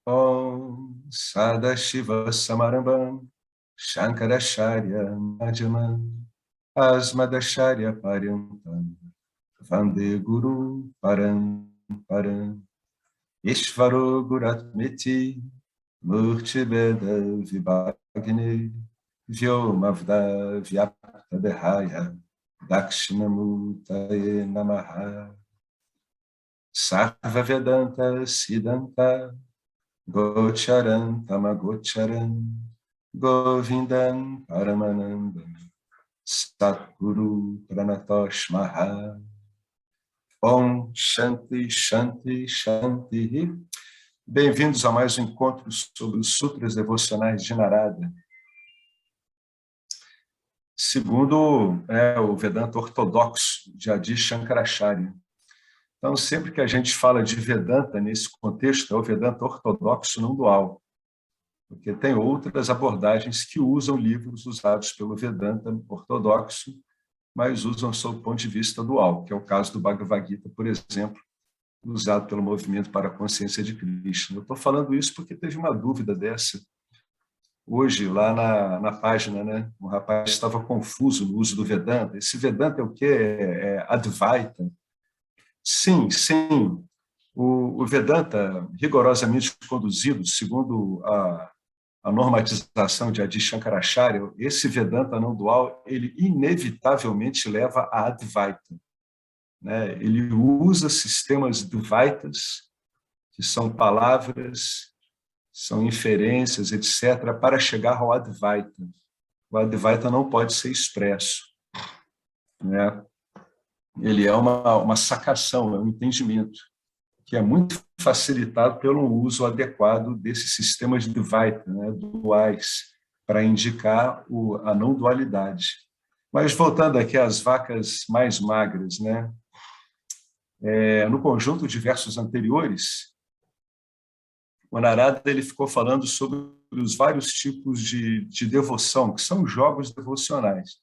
Om Sadashiva Samarambam Shankaracharya Madhyamam Asmadacharya Paryantam Vande Guru Param Ishvaro Guratmiti Murtibeda Vibhagne Vyomavda Vyapta Dehaya Dakshinamutaye Namaha Sarva Vedanta Siddhanta Gocharan Tamagocharan Govindam Paramanandam Satguru Pranatosh Maha Om Shanti Shanti Shanti. Bem-vindos a mais um encontro sobre os Sutras Devocionais de Narada, segundo o Vedanta ortodoxo de Adi Shankaracharya. Então, sempre que a gente fala de Vedanta nesse contexto, é o Vedanta ortodoxo não dual, porque tem outras abordagens que usam livros usados pelo Vedanta ortodoxo, mas usam sob o ponto de vista dual, que é o caso do Bhagavad Gita, por exemplo, usado pelo Movimento para a Consciência de Krishna. Eu estou falando isso porque teve uma dúvida dessa hoje, lá na página, né? Um rapaz estava confuso no uso do Vedanta. Esse Vedanta é o quê? É Advaita? Sim. O Vedanta, rigorosamente conduzido, segundo a normatização de Adi Shankaracharya, esse Vedanta não dual, ele inevitavelmente leva a Advaita, né? Ele usa sistemas Dvaitas, que são palavras, são inferências, etc., para chegar ao Advaita. O Advaita não pode ser expresso, né? Ele é uma sacação, é um entendimento, que é muito facilitado pelo uso adequado desses sistemas de Dvaita, né, duais, para indicar a não dualidade. Mas voltando aqui às vacas mais magras, né, no conjunto de versos anteriores, o Narada ele ficou falando sobre os vários tipos de devoção, que são jogos devocionais.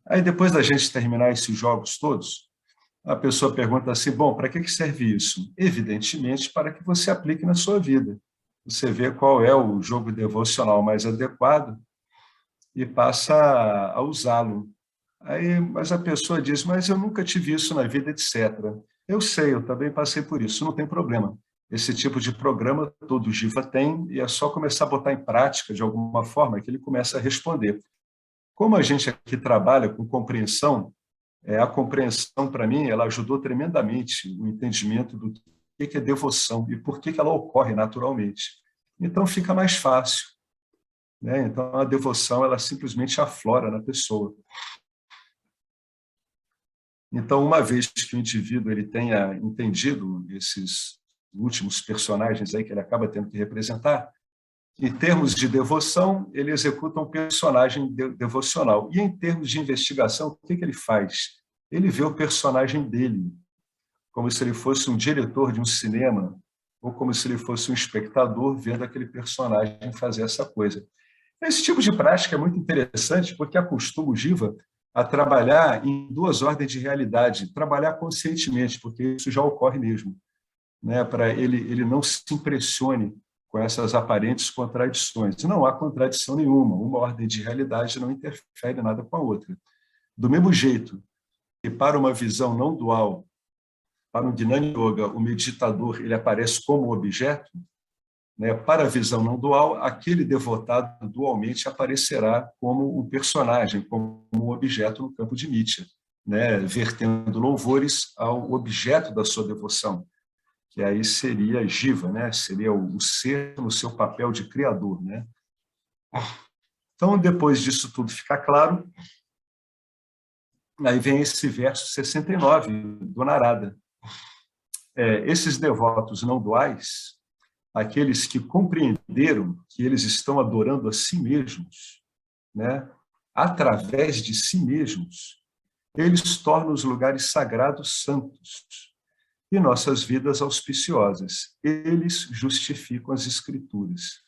Aí, depois da gente terminar esses jogos todos, a pessoa pergunta assim, bom, para que serve isso? Evidentemente, para que você aplique na sua vida. Você vê qual é o jogo devocional mais adequado e passa a usá-lo. Aí, mas a pessoa diz, mas eu nunca tive isso na vida, etc. Eu sei, eu também passei por isso, não tem problema. Esse tipo de programa todo Jiva tem e é só começar a botar em prática de alguma forma que ele começa a responder. Como a gente aqui trabalha com compreensão, a compreensão, para mim, ela ajudou tremendamente o entendimento do que é devoção e por que ela ocorre naturalmente. Então, fica mais fácil, né? Então, a devoção, ela simplesmente aflora na pessoa. Então, uma vez que o indivíduo ele tenha entendido esses últimos personagens aí que ele acaba tendo que representar, em termos de devoção, ele executa um personagem devocional. E em termos de investigação, o que ele faz? Ele vê o personagem dele, como se ele fosse um diretor de um cinema, ou como se ele fosse um espectador vendo aquele personagem fazer essa coisa. Esse tipo de prática é muito interessante porque acostuma o Jiva a trabalhar em duas ordens de realidade, trabalhar conscientemente, porque isso já ocorre mesmo, né? Para ele não se impressione com essas aparentes contradições. Não há contradição nenhuma, uma ordem de realidade não interfere nada com a outra. Do mesmo jeito que para uma visão não dual, para um Gnana Yoga, o meditador ele aparece como objeto, né? Para a visão não dual, aquele devotado dualmente aparecerá como um personagem, como um objeto no campo de Nitya, né? Vertendo louvores ao objeto da sua devoção, que aí seria Jiva, né? Seria o ser no seu papel de criador, né? Então, depois disso tudo ficar claro, aí vem esse verso 69 do Narada. Esses devotos não duais, aqueles que compreenderam que eles estão adorando a si mesmos, né? Através de si mesmos, eles tornam os lugares sagrados santos e nossas vidas auspiciosas. Eles justificam as Escrituras.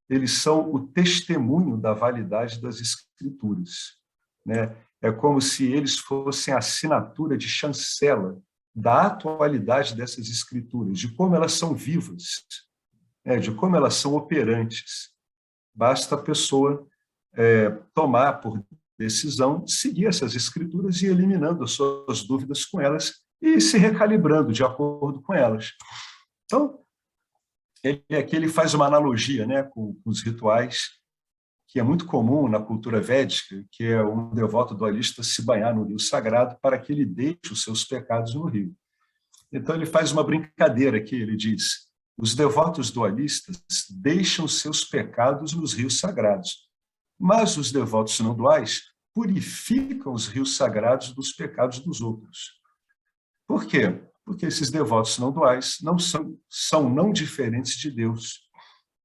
Eles são o testemunho da validade das Escrituras, né? É como se eles fossem a assinatura de chancela da atualidade dessas Escrituras, de como elas são vivas, de como elas são operantes. Basta a pessoa tomar por decisão, seguir essas escrituras e ir eliminando as suas dúvidas com elas e se recalibrando de acordo com elas. Então, aqui ele faz uma analogia, né, com os rituais, que é muito comum na cultura védica, que é um devoto dualista se banhar no rio sagrado para que ele deixe os seus pecados no rio. Então ele faz uma brincadeira aqui, ele diz: os devotos dualistas deixam seus pecados nos rios sagrados, mas os devotos não duais purificam os rios sagrados dos pecados dos outros. Por quê? Porque esses devotos não duais são não diferentes de Deus.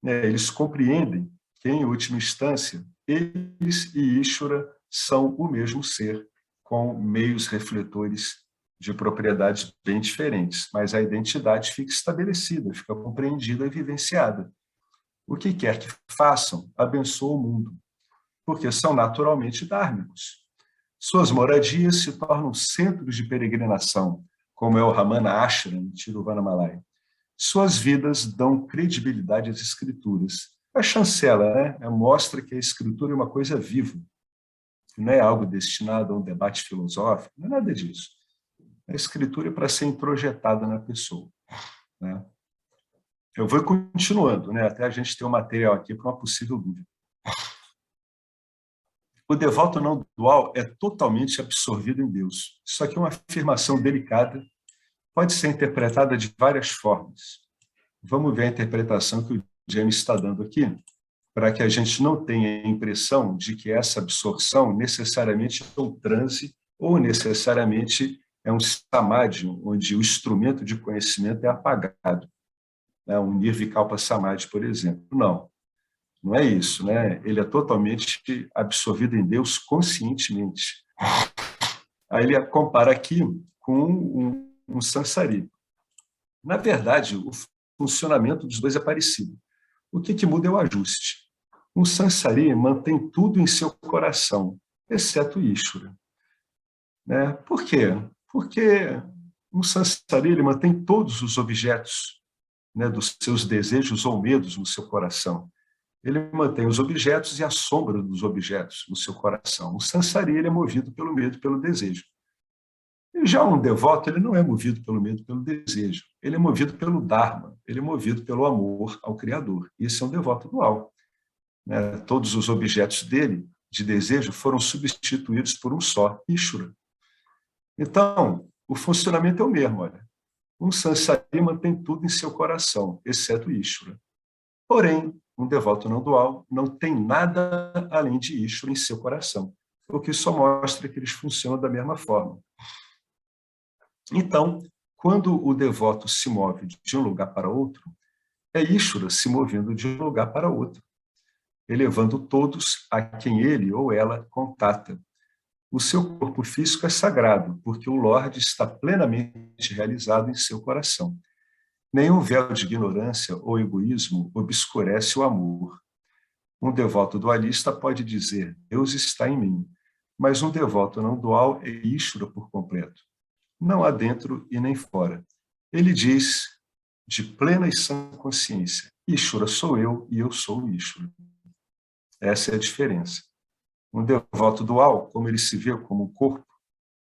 Eles compreendem que, em última instância, eles e Ishvara são o mesmo ser, com meios refletores de propriedades bem diferentes, mas a identidade fica estabelecida, fica compreendida e vivenciada. O que quer que façam, abençoa o mundo, porque são naturalmente dármicos. Suas moradias se tornam centros de peregrinação, como é o Ramana Ashram em Tiruvannamalai. Suas vidas dão credibilidade às escrituras. A chancela, né, mostra que a escritura é uma coisa viva, não é algo destinado a um debate filosófico, não é nada disso. A escritura é para ser introjetada na pessoa, né? Eu vou continuando, né, até a gente ter um material aqui para uma possível dúvida. O devoto não dual é totalmente absorvido em Deus. Isso aqui é uma afirmação delicada, pode ser interpretada de várias formas. Vamos ver a interpretação que o James está dando aqui, para que a gente não tenha a impressão de que essa absorção necessariamente é um transe ou necessariamente é um samadhi, onde o instrumento de conhecimento é apagado. Um nirvikalpa samadhi, por exemplo. Não, não é isso, né? Ele é totalmente absorvido em Deus conscientemente. Aí ele compara aqui com um sansari. Na verdade, o funcionamento dos dois é parecido. O que muda é o ajuste. Um sansari mantém tudo em seu coração, exceto Ishvara. Né? Por quê? Porque um sansari ele mantém todos os objetos, né, dos seus desejos ou medos no seu coração. Ele mantém os objetos e a sombra dos objetos no seu coração. O sansari ele é movido pelo medo e pelo desejo. E já um devoto ele não é movido pelo medo e pelo desejo. Ele é movido pelo Dharma, ele é movido pelo amor ao Criador. Esse é um devoto dual. Né? Todos os objetos dele, de desejo, foram substituídos por um só, Ishvara. Então, o funcionamento é o mesmo. Olha. Um sansari mantém tudo em seu coração, exceto Ishvara. Porém, um devoto não dual não tem nada além de Ishvara em seu coração, o que só mostra que eles funcionam da mesma forma. Então, quando o devoto se move de um lugar para outro, é Ishvara se movendo de um lugar para outro, elevando todos a quem ele ou ela contata. O seu corpo físico é sagrado, porque o Lorde está plenamente realizado em seu coração. Nenhum véu de ignorância ou egoísmo obscurece o amor. Um devoto dualista pode dizer, Deus está em mim, mas um devoto não dual é Ishvara por completo. Não há dentro e nem fora. Ele diz, de plena e sã consciência, Ishvara sou eu e eu sou Ishvara. Essa é a diferença. Um devoto dual, como ele se vê como um corpo,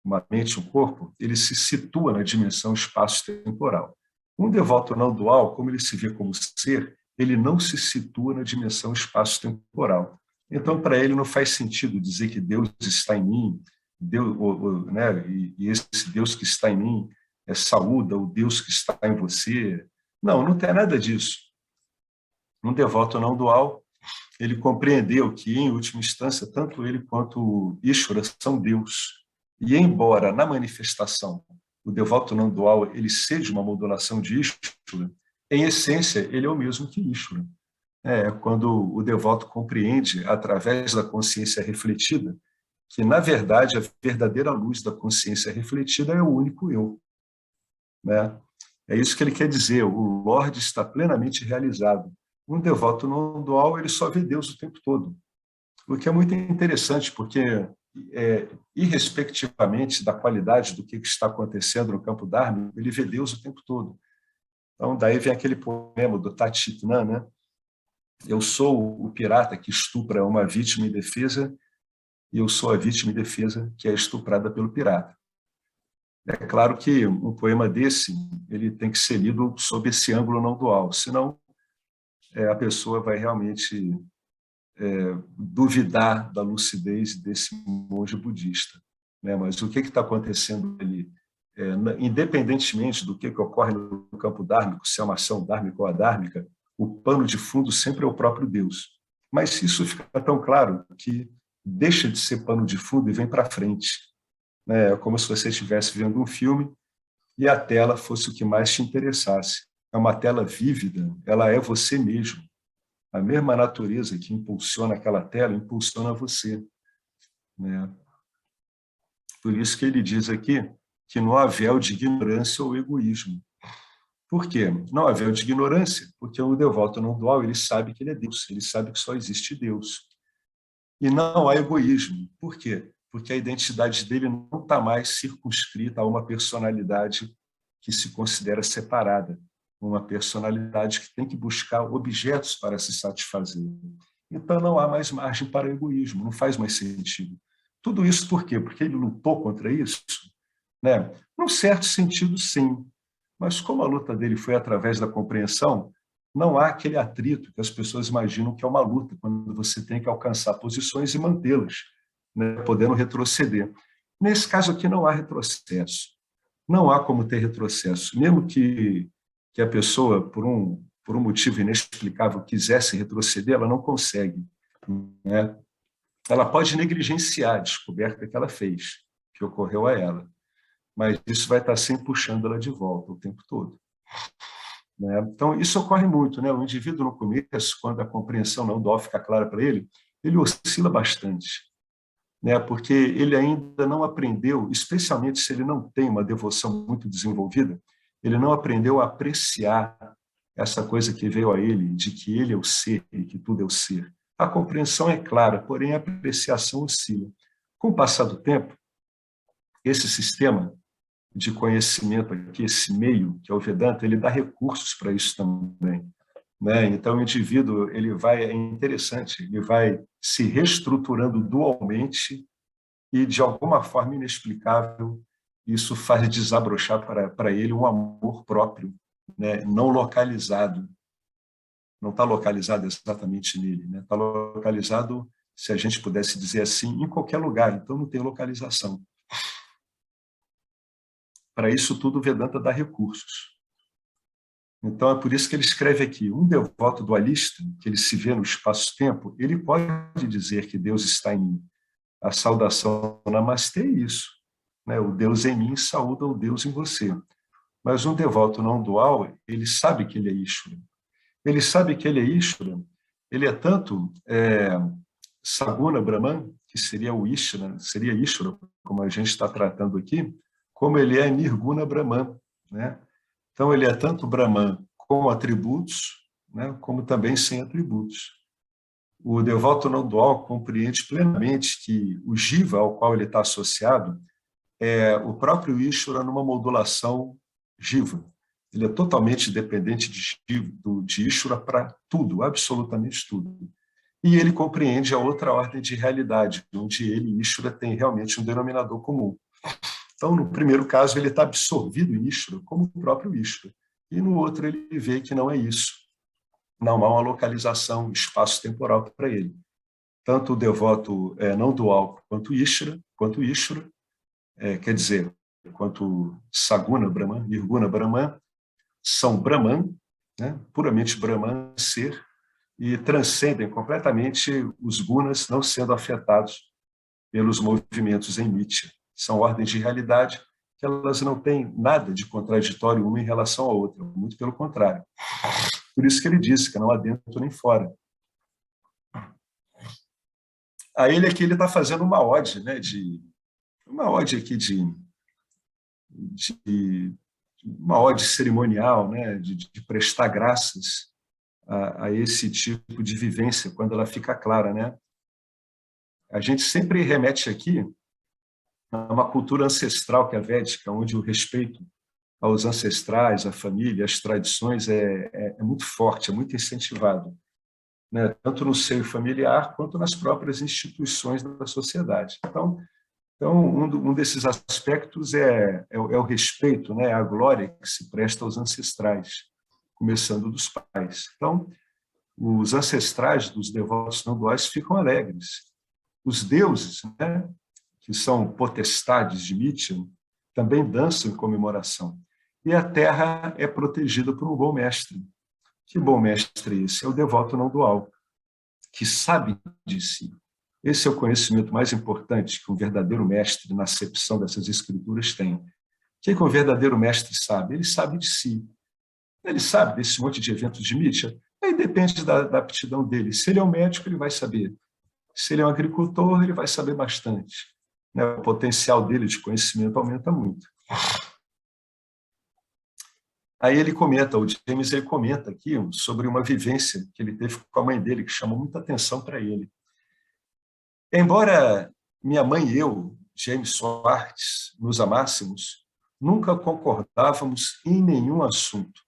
uma mente, um corpo, ele se situa na dimensão espaço-temporal. Um devoto não dual, como ele se vê como ser, ele não se situa na dimensão espaço-temporal. Então, para ele, não faz sentido dizer que Deus está em mim, Deus, né, e esse Deus que está em mim saúda o Deus que está em você. Não, não tem nada disso. Um devoto não dual, ele compreendeu que, em última instância, tanto ele quanto Ishvara são Deus. E, embora na manifestação o devoto não dual ele seja uma modulação de Ishvara, em essência, ele é o mesmo que Ishvara. Quando o devoto compreende, através da consciência refletida, que, na verdade, a verdadeira luz da consciência refletida é o único eu. Né? É isso que ele quer dizer, o Lorde está plenamente realizado. Um devoto não dual, ele só vê Deus o tempo todo. O que é muito interessante, porque, irrespectivamente da qualidade do que está acontecendo no campo Dharma, ele vê Deus o tempo todo. Então, daí vem aquele poema do Tati Tnan, né? Eu sou o pirata que estupra uma vítima indefesa e eu sou a vítima indefesa que é estuprada pelo pirata. É claro que um poema desse ele tem que ser lido sob esse ângulo não dual, senão a pessoa vai realmente duvidar da lucidez desse monge budista. Né? Mas o que está acontecendo ali? Independentemente do que ocorre no campo dármico, se é uma ação dármica ou adármica, o pano de fundo sempre é o próprio Deus. Mas isso fica tão claro que deixa de ser pano de fundo e vem para frente. Né? É como se você estivesse vendo um filme e a tela fosse o que mais te interessasse. É uma tela vívida, ela é você mesmo. A mesma natureza que impulsiona aquela tela, impulsiona você. Né? Por isso que ele diz aqui que não há véu de ignorância ou egoísmo. Por quê? Não há véu de ignorância, porque o devoto não dual, ele sabe que ele é Deus, ele sabe que só existe Deus. E não há egoísmo. Por quê? Porque a identidade dele não está mais circunscrita a uma personalidade que se considera separada, uma personalidade que tem que buscar objetos para se satisfazer. Então não há mais margem para egoísmo, não faz mais sentido. Tudo isso por quê? Porque ele lutou contra isso? Né? Num certo sentido, sim. Mas como a luta dele foi através da compreensão, não há aquele atrito que as pessoas imaginam que é uma luta, quando você tem que alcançar posições e mantê-las, né, podendo retroceder. Nesse caso aqui não há retrocesso. Não há como ter retrocesso. Mesmo que a pessoa, por um motivo inexplicável, quisesse retroceder, ela não consegue. Né? Ela pode negligenciar a descoberta que ela fez, que ocorreu a ela, mas isso vai estar sempre puxando ela de volta o tempo todo. Né? Então, isso ocorre muito. Né? O indivíduo, no começo, quando a compreensão não dual fica clara para ele oscila bastante, né? Porque ele ainda não aprendeu, especialmente se ele não tem uma devoção muito desenvolvida, ele não aprendeu a apreciar essa coisa que veio a ele, de que ele é o ser e que tudo é o ser. A compreensão é clara, porém a apreciação oscila. Com o passar do tempo, esse sistema de conhecimento aqui, esse meio, que é o Vedanta, ele dá recursos para isso também. Né? Então, o indivíduo, é interessante, ele vai se reestruturando dualmente e, de alguma forma inexplicável, isso faz desabrochar para ele um amor próprio, né? Não localizado. Não está localizado exatamente nele, né? Está localizado, se a gente pudesse dizer assim, em qualquer lugar, então não tem localização. Para isso tudo, o Vedanta dá recursos. Então, é por isso que ele escreve aqui, um devoto dualista, que ele se vê no espaço-tempo, ele pode dizer que Deus está em mim. A saudação Namastê é isso. Né? O Deus em mim saúda o Deus em você. Mas um devoto não dual, ele sabe que ele é Ishvara. Ele sabe que ele é Ishvara, ele é tanto Saguna Brahman, que seria o Ishvara, seria Ishvara, como a gente está tratando aqui, como ele é Nirguna Brahman. Né? Então, ele é tanto Brahman com atributos, né, como também sem atributos. O devoto não dual compreende plenamente que o jiva ao qual ele está associado é o próprio Ishvara numa modulação jiva. Ele é totalmente dependente de Ishvara para tudo, absolutamente tudo. E ele compreende a outra ordem de realidade, onde ele e Ishvara têm realmente um denominador comum. Então, no primeiro caso, ele está absorvido em Ishvara, como o próprio Ishvara. E no outro, ele vê que não é isso. Não há uma localização espaço-temporal para ele. Tanto o devoto não dual quanto Ishvara, quer dizer, quanto Saguna Brahman, Nirguna Brahman, são Brahman, né, puramente Brahman, ser, e transcendem completamente os gunas, não sendo afetados pelos movimentos em Nitya. São ordens de realidade que elas não têm nada de contraditório uma em relação à outra, muito pelo contrário. Por isso que ele disse que não há dentro nem fora. A ele aqui ele está fazendo uma ode, né, uma ode aqui de uma ode cerimonial, né, de prestar graças a esse tipo de vivência, quando ela fica clara. Né? A gente sempre remete aqui a uma cultura ancestral que é a védica, onde o respeito aos ancestrais, à família, às tradições, é muito forte, é muito incentivado, né? Tanto no seio familiar quanto nas próprias instituições da sociedade. Então um desses aspectos é o respeito, né? A glória que se presta aos ancestrais, começando dos pais. Então, os ancestrais dos devotos não duais ficam alegres. Os deuses, né, que são potestades de Mitya, também dançam em comemoração. E a terra é protegida por um bom mestre. Que bom mestre esse? É o devoto não dual, que sabe de si. Esse é o conhecimento mais importante que um verdadeiro mestre, na acepção dessas escrituras, tem. O que um verdadeiro mestre sabe? Ele sabe de si. Ele sabe desse monte de eventos de Mitya. Aí depende da aptidão dele. Se ele é um médico, ele vai saber. Se ele é um agricultor, ele vai saber bastante, né? O potencial dele de conhecimento aumenta muito. Aí o James ele comenta aqui sobre uma vivência que ele teve com a mãe dele, que chamou muita atenção para ele. Embora minha mãe e eu, James Swartz, nos amássemos, nunca concordávamos em nenhum assunto.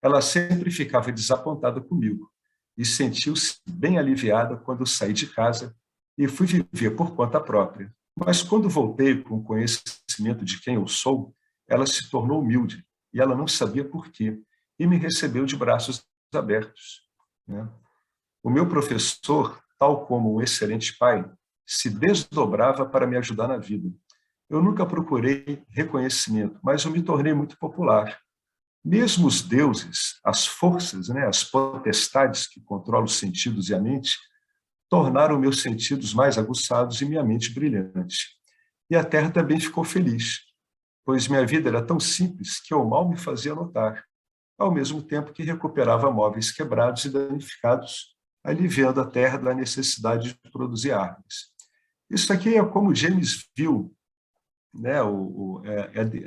Ela sempre ficava desapontada comigo e sentiu-se bem aliviada quando saí de casa e fui viver por conta própria. Mas quando voltei com o conhecimento de quem eu sou, ela se tornou humilde e ela não sabia por quê e me recebeu de braços abertos, né? O meu professor, tal como um excelente pai, se desdobrava para me ajudar na vida. Eu nunca procurei reconhecimento, mas eu me tornei muito popular. Mesmo os deuses, as forças, né, as potestades que controlam os sentidos e a mente, tornaram meus sentidos mais aguçados e minha mente brilhante. E a terra também ficou feliz, pois minha vida era tão simples que eu mal me fazia notar, ao mesmo tempo que recuperava móveis quebrados e danificados, aliviando a terra da necessidade de produzir árvores. Isso aqui é como James viu, né,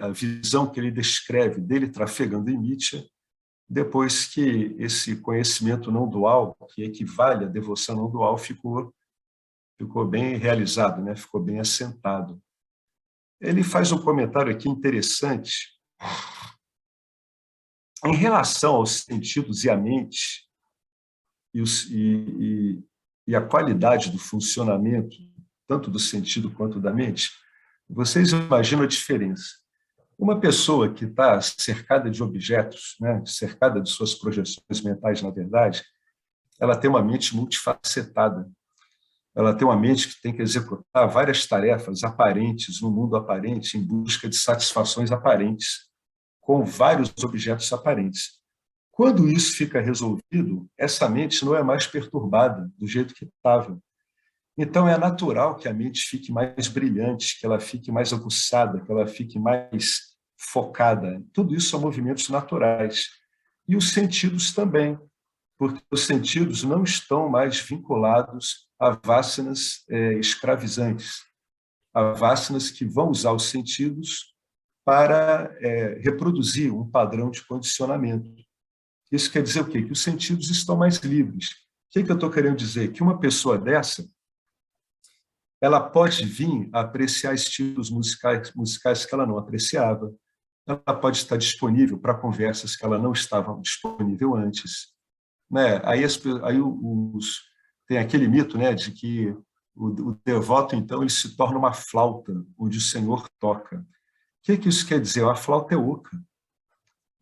a visão que ele descreve dele trafegando em Mitya, depois que esse conhecimento não dual, que equivale à devoção não dual, ficou bem realizado, né, ficou bem assentado. Ele faz um comentário aqui interessante em relação aos sentidos e à mente e a qualidade do funcionamento, tanto do sentido quanto da mente. Vocês imaginam a diferença. Uma pessoa que está cercada de objetos, né, cercada de suas projeções mentais, na verdade, ela tem uma mente multifacetada. Ela tem uma mente que tem que executar várias tarefas aparentes no mundo aparente, em busca de satisfações aparentes, com vários objetos aparentes. Quando isso fica resolvido, essa mente não é mais perturbada do jeito que estava. Então, é natural que a mente fique mais brilhante, que ela fique mais aguçada, que ela fique mais focada. Tudo isso são movimentos naturais. E os sentidos também, porque os sentidos não estão mais vinculados a vásanas escravizantes, a vásanas que vão usar os sentidos para reproduzir um padrão de condicionamento. Isso quer dizer o quê? Que os sentidos estão mais livres. O que eu estou querendo dizer? Que uma pessoa dessa, ela pode vir a apreciar estilos musicais que ela não apreciava, ela pode estar disponível para conversas que ela não estava disponível antes, né? Tem aquele mito, né, de que o devoto, então, ele se torna uma flauta onde o Senhor toca. O que isso quer dizer? A flauta é oca.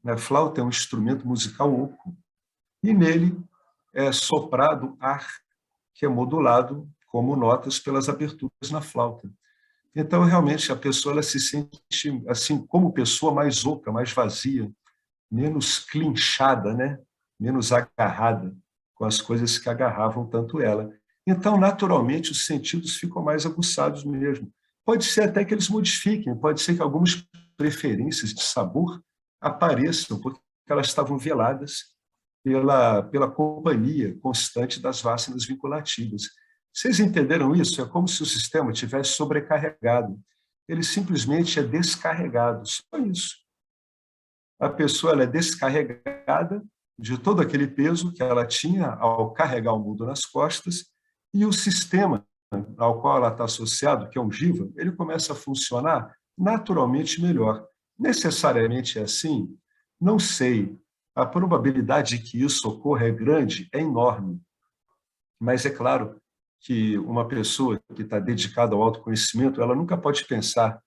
A flauta é um instrumento musical oco. E nele é soprado ar, que é modulado como notas pelas aberturas na flauta. Então, realmente, a pessoa ela se sente, assim, como pessoa mais oca, mais vazia, menos clinchada, né? Menos agarrada com as coisas que agarravam tanto ela. Então, naturalmente, os sentidos ficam mais aguçados mesmo. Pode ser até que eles modifiquem, pode ser que algumas preferências de sabor apareçam, porque elas estavam veladas pela companhia constante das vásanas vinculativas. Vocês entenderam isso? É como se o sistema tivesse sobrecarregado. Ele simplesmente é descarregado, só isso. A pessoa ela é descarregada de todo aquele peso que ela tinha ao carregar o mundo nas costas, e o sistema ao qual ela está associado, que é um jiva, ele começa a funcionar naturalmente melhor. Necessariamente é assim? Não sei. A probabilidade de que isso ocorra é grande, é enorme. Mas é claro que uma pessoa que está dedicada ao autoconhecimento, ela nunca pode pensar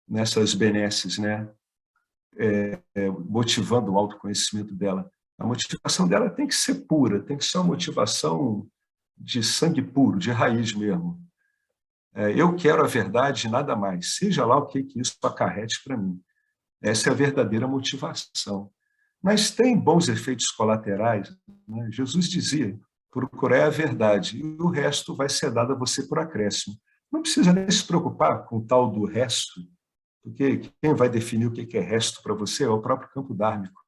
nessas benesses, né? Motivando o autoconhecimento dela. A motivação dela tem que ser pura, tem que ser uma motivação de sangue puro, de raiz mesmo. Eu quero a verdade e nada mais, seja lá o que isso acarrete para mim. Essa é a verdadeira motivação. Mas tem bons efeitos colaterais, né? Jesus dizia, procurai a verdade e o resto vai ser dado a você por acréscimo. Não precisa nem se preocupar com o tal do resto, porque quem vai definir o que é resto para você é o próprio campo dármico,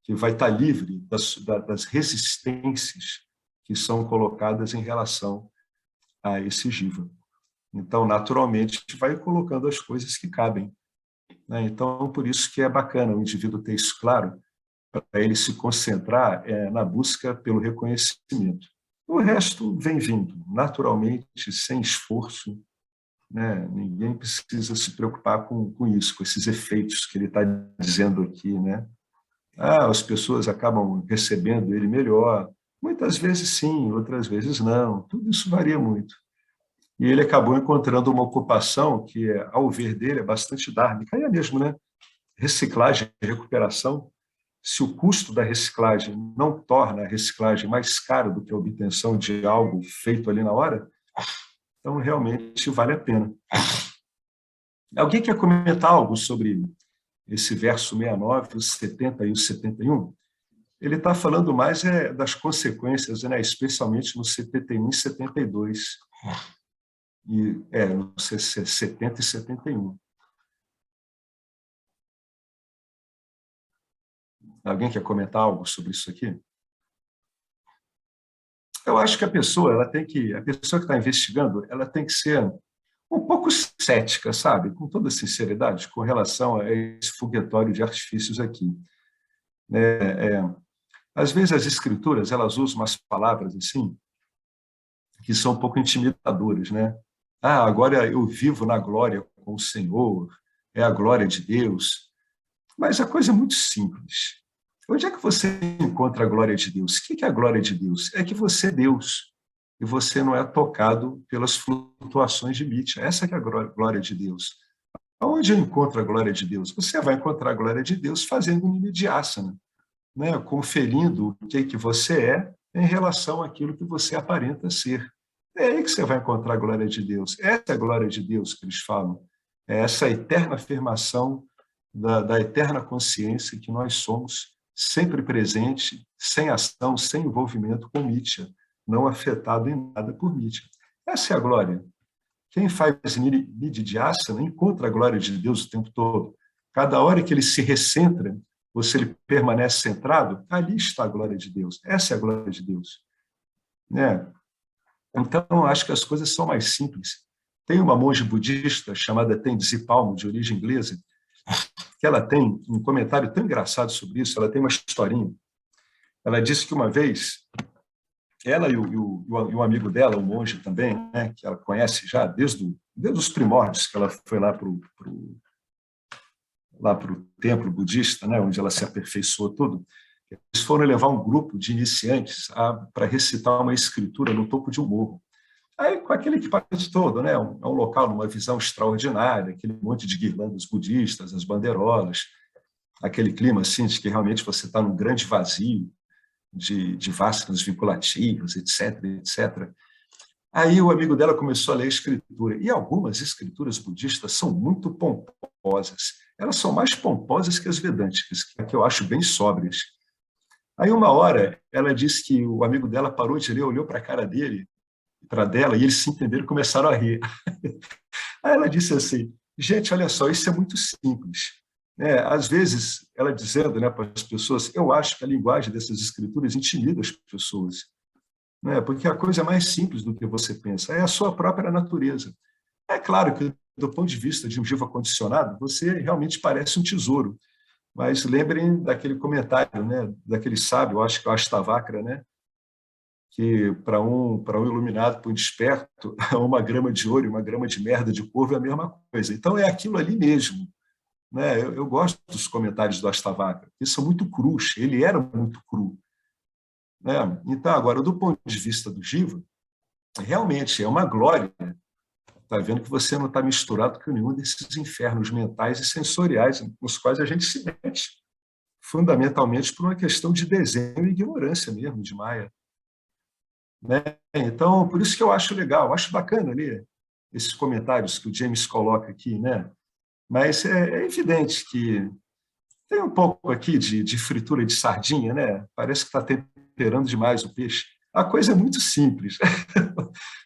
que vai estar livre das resistências que são colocadas em relação a esse jiva. Então, naturalmente, a gente vai colocando as coisas que cabem, né? Então, por isso que é bacana o indivíduo ter isso claro, para ele se concentrar na busca pelo reconhecimento. O resto vem vindo, naturalmente, sem esforço, né? Ninguém precisa se preocupar com isso, com esses efeitos que ele está dizendo aqui, né? As pessoas acabam recebendo ele melhor. Muitas vezes sim, outras vezes não. Tudo isso varia muito. E ele acabou encontrando uma ocupação que, ao ver dele, é bastante dármica. Aí é mesmo, né? Reciclagem e recuperação. Se o custo da reciclagem não torna a reciclagem mais cara do que a obtenção de algo feito ali na hora, então realmente vale a pena. Alguém quer comentar algo sobre esse verso 69, os 70 e os 71? Ele está falando mais das consequências, né? Especialmente no 71 e 72. No 70 e 71. Alguém quer comentar algo sobre isso aqui? Eu acho que a pessoa que está investigando, ela tem que ser um pouco cética, sabe? Com toda sinceridade, com relação a esse foguetório de artifícios aqui. Às vezes as escrituras, elas usam umas palavras assim, que são um pouco intimidadoras, né? Agora eu vivo na glória com o Senhor, é a glória de Deus. Mas a coisa é muito simples. Onde é que você encontra a glória de Deus? O que é a glória de Deus? É que você é Deus e você não é tocado pelas flutuações de Mítia. Essa que é a glória de Deus. Aonde eu encontro a glória de Deus? Você vai encontrar a glória de Deus fazendo um nididhyasana, né? Conferindo o que você é em relação àquilo que você aparenta ser. É aí que você vai encontrar a glória de Deus. Essa é a glória de Deus que eles falam. É essa eterna afirmação da eterna consciência que nós somos sempre presente, sem ação, sem envolvimento com Mítia, não afetado em nada por Mítia. Essa é a glória. Quem faz nididhyasana encontra a glória de Deus o tempo todo. Cada hora que ele se recentra, ou se ele permanece centrado, ali está a glória de Deus. Essa é a glória de Deus. Né? Então, acho que as coisas são mais simples. Tem uma monge budista chamada Tenzin Palmo, de origem inglesa, que ela tem um comentário tão engraçado sobre isso, ela tem uma historinha. Ela disse que uma vez, ela e o amigo dela, um monge também, né, que ela conhece já desde os primórdios, que ela foi lá para o templo budista, né, onde ela se aperfeiçoou tudo, eles foram levar um grupo de iniciantes para recitar uma escritura no topo de um morro. Aí, com aquele equipamento todo, né? É um local numa visão extraordinária, aquele monte de guirlandas budistas, as bandeirolas, aquele clima assim de que realmente você está num grande vazio de vásculas vinculativas, etc, etc. Aí o amigo dela começou a ler a escritura, e algumas escrituras budistas são muito pomposas. Elas são mais pomposas que as vedânticas, que eu acho bem sóbrias. Aí, uma hora, ela disse que o amigo dela parou de ler, olhou para a cara dele, para dela, e eles se entenderam e começaram a rir. Aí ela disse assim, gente, olha só, isso é muito simples. Às vezes, ela dizendo, né, para as pessoas, eu acho que a linguagem dessas escrituras intimida as pessoas, né, porque a coisa é mais simples do que você pensa, é a sua própria natureza. É claro que, do ponto de vista de um jiva condicionado, você realmente parece um tesouro, mas lembrem daquele comentário, né, daquele sábio, acho que é o Ashtavakra, né, que para um iluminado, para um desperto, uma grama de ouro e uma grama de merda de corvo é a mesma coisa. Então é aquilo ali mesmo. né? Eu gosto dos comentários do Astavaca, eles são muito crus, ele era muito cru, né? Então, agora, do ponto de vista do Giva, realmente é uma glória. Está vendo que você não está misturado com nenhum desses infernos mentais e sensoriais nos quais a gente se mete, fundamentalmente por uma questão de desenho e ignorância mesmo, de Maia. Né? Então, por isso que eu acho legal, acho bacana ali esses comentários que o James coloca aqui, né? Mas é evidente que tem um pouco aqui de fritura de sardinha, né? Parece que está temperando demais o peixe. A coisa é muito simples,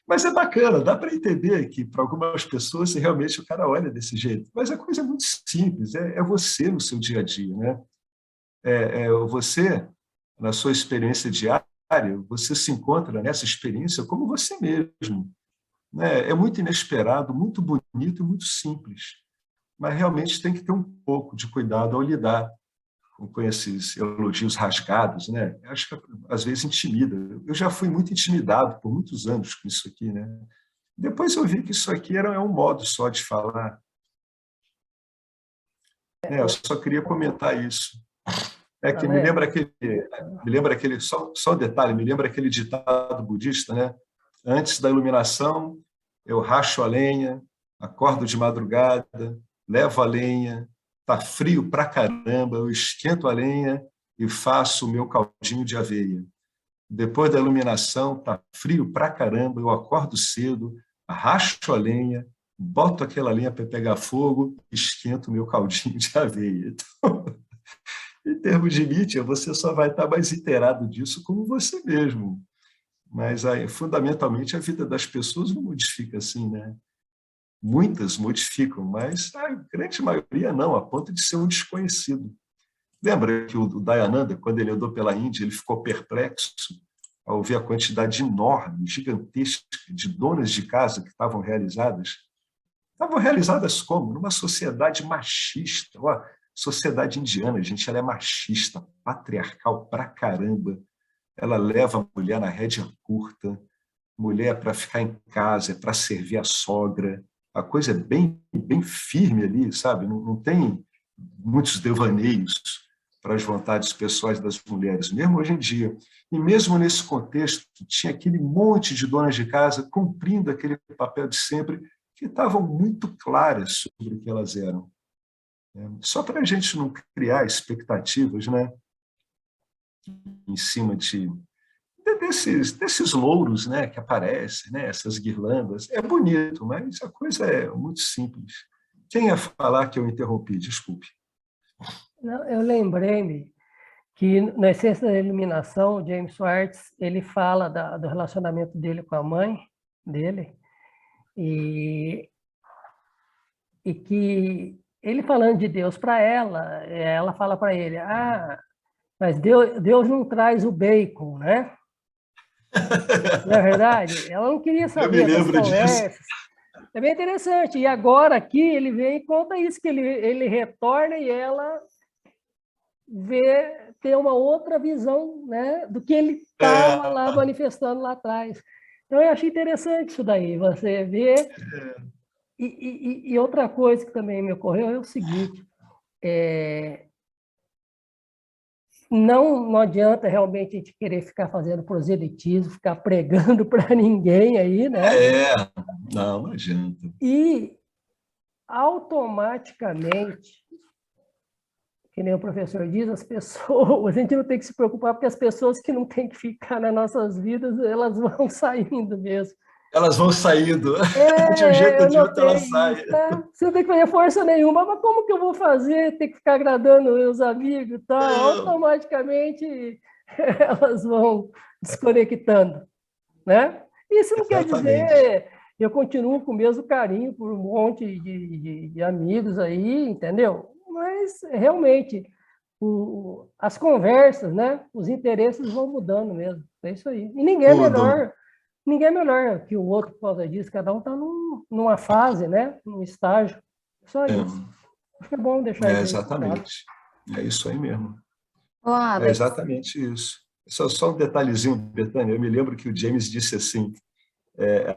mas é bacana, dá para entender que para algumas pessoas realmente o cara olha desse jeito. Mas a coisa é muito simples, é você no seu dia a dia, né? Você, na sua experiência diária, você se encontra nessa experiência como você mesmo. Né? É muito inesperado, muito bonito e muito simples. Mas realmente tem que ter um pouco de cuidado ao lidar com esses elogios rasgados, né? Acho que às vezes intimida. Eu já fui muito intimidado por muitos anos com isso aqui, né? Depois eu vi que isso aqui era um modo só de falar. Eu só queria comentar isso. É que me lembra aquele só um detalhe, me lembra aquele ditado budista, né? Antes da iluminação, eu racho a lenha, acordo de madrugada, levo a lenha, tá frio pra caramba, eu esquento a lenha e faço o meu caldinho de aveia. Depois da iluminação, tá frio pra caramba, eu acordo cedo, racho a lenha, boto aquela lenha para pegar fogo, esquento o meu caldinho de aveia. Então, em termos de mídia, você só vai estar mais inteirado disso como você mesmo. Mas, aí, fundamentalmente, a vida das pessoas não modifica assim, né? Muitas modificam, mas a grande maioria não, a ponto de ser um desconhecido. Lembra que o Dayananda, quando ele andou pela Índia, ele ficou perplexo ao ver a quantidade enorme, gigantesca de donas de casa que estavam realizadas? Estavam realizadas como? Numa sociedade machista. Ó, sociedade indiana, gente, ela é machista, patriarcal pra caramba. Ela leva a mulher na rédea curta, mulher é para ficar em casa, é para servir a sogra. A coisa é bem firme ali, sabe? Não tem muitos devaneios para as vontades pessoais das mulheres, mesmo hoje em dia. E mesmo nesse contexto, tinha aquele monte de donas de casa cumprindo aquele papel de sempre, que estavam muito claras sobre o que elas eram. Só para a gente não criar expectativas, né, em cima desses louros, né, que aparecem, né, essas guirlandas. É bonito, mas a coisa é muito simples. Quem ia falar que eu interrompi? Desculpe. Não, eu lembrei-me que, na essência da iluminação, o James Schwartz, ele fala do relacionamento dele com a mãe dele, e que ele falando de Deus para ela fala para ele, mas Deus não traz o bacon, né? Não é verdade? Ela não queria Eu me saber das lembro disso. conversas. É bem interessante. E agora aqui ele vem e conta isso, que ele retorna e ela ter uma outra visão, né, do que ele estava lá manifestando lá atrás. Então, eu achei interessante isso daí, você vê. E outra coisa que também me ocorreu é o seguinte, não adianta realmente a gente querer ficar fazendo proselitismo, ficar pregando para ninguém aí, né? Não adianta. E automaticamente, que nem o professor diz, as pessoas, a gente não tem que se preocupar, porque as pessoas que não têm que ficar nas nossas vidas, elas vão saindo mesmo. Elas vão saindo. De um jeito ou Eu de outro, elas notei saem. isso, tá? Você não tem que fazer força nenhuma, mas como que eu vou fazer? Tem que ficar agradando os amigos e tal. Automaticamente elas vão desconectando, né? Isso não quer Exatamente. dizer eu continuo com o mesmo carinho por um monte de amigos aí, entendeu? Mas realmente as conversas, né? Os interesses vão mudando mesmo. É isso aí. E Mudam. ninguém é melhor que o outro por causa disso. Cada um está numa fase, né? Num estágio. Só isso. Acho que é bom deixar isso aí claro. Exatamente. É isso aí mesmo. Ô, É Alex, exatamente isso. Só um detalhezinho, Betânia. Eu me lembro que o James disse assim,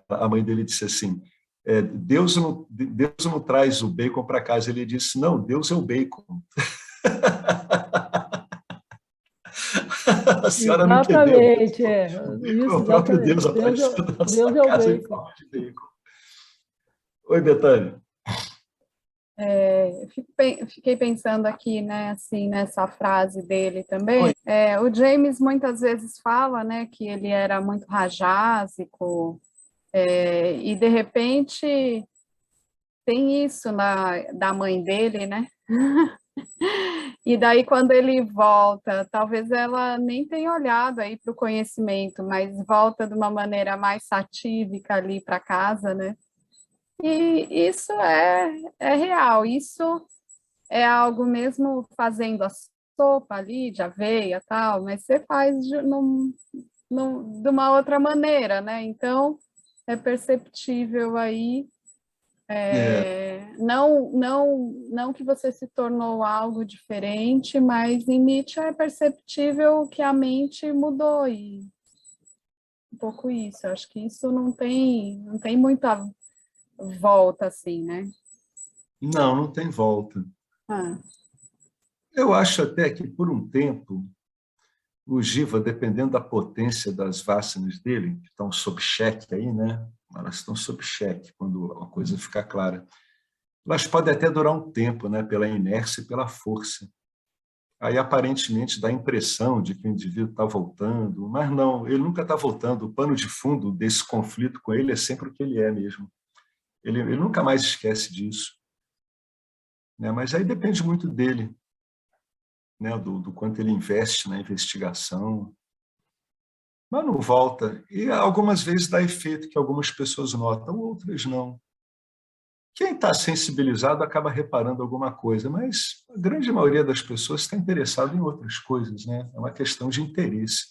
a mãe dele disse assim, Deus não traz o bacon para casa. Ele disse, não, Deus é o bacon. A senhora não entendeu. Exatamente, O bacon é isso, o próprio exatamente. Deus aparecendo na Deus sua é o casa em bacon. forma de bacon. Oi, Betânia. Fiquei pensando aqui, né, assim, nessa frase dele Oi. também. O James muitas vezes fala, né, que ele era muito rajásico, e de repente tem isso da mãe dele, né? E daí quando ele volta, talvez ela nem tenha olhado aí para o conhecimento, mas volta de uma maneira mais satírica ali para casa, né? E isso é real, isso é algo mesmo fazendo a sopa ali de aveia tal, mas você faz de uma outra maneira, né? Então é perceptível aí, não que você se tornou algo diferente, mas em Nietzsche é perceptível que a mente mudou e um pouco isso. Acho que isso não tem muita volta assim, né? Não tem volta. Eu acho até que, por um tempo, o Giva, dependendo da potência das vacinas dele, que estão sob cheque aí, né? Elas estão sob cheque quando a coisa ficar clara. Elas podem até durar um tempo, né? Pela inércia e pela força. Aí, aparentemente, dá a impressão de que o indivíduo está voltando, mas não, ele nunca está voltando. O pano de fundo desse conflito com ele é sempre o que ele é mesmo. Ele nunca mais esquece disso. Né? Mas aí depende muito dele, né? Do quanto ele investe na investigação. Mas não volta. E algumas vezes dá efeito que algumas pessoas notam, outras não. Quem está sensibilizado acaba reparando alguma coisa, mas a grande maioria das pessoas está interessada em outras coisas, né? É uma questão de interesse.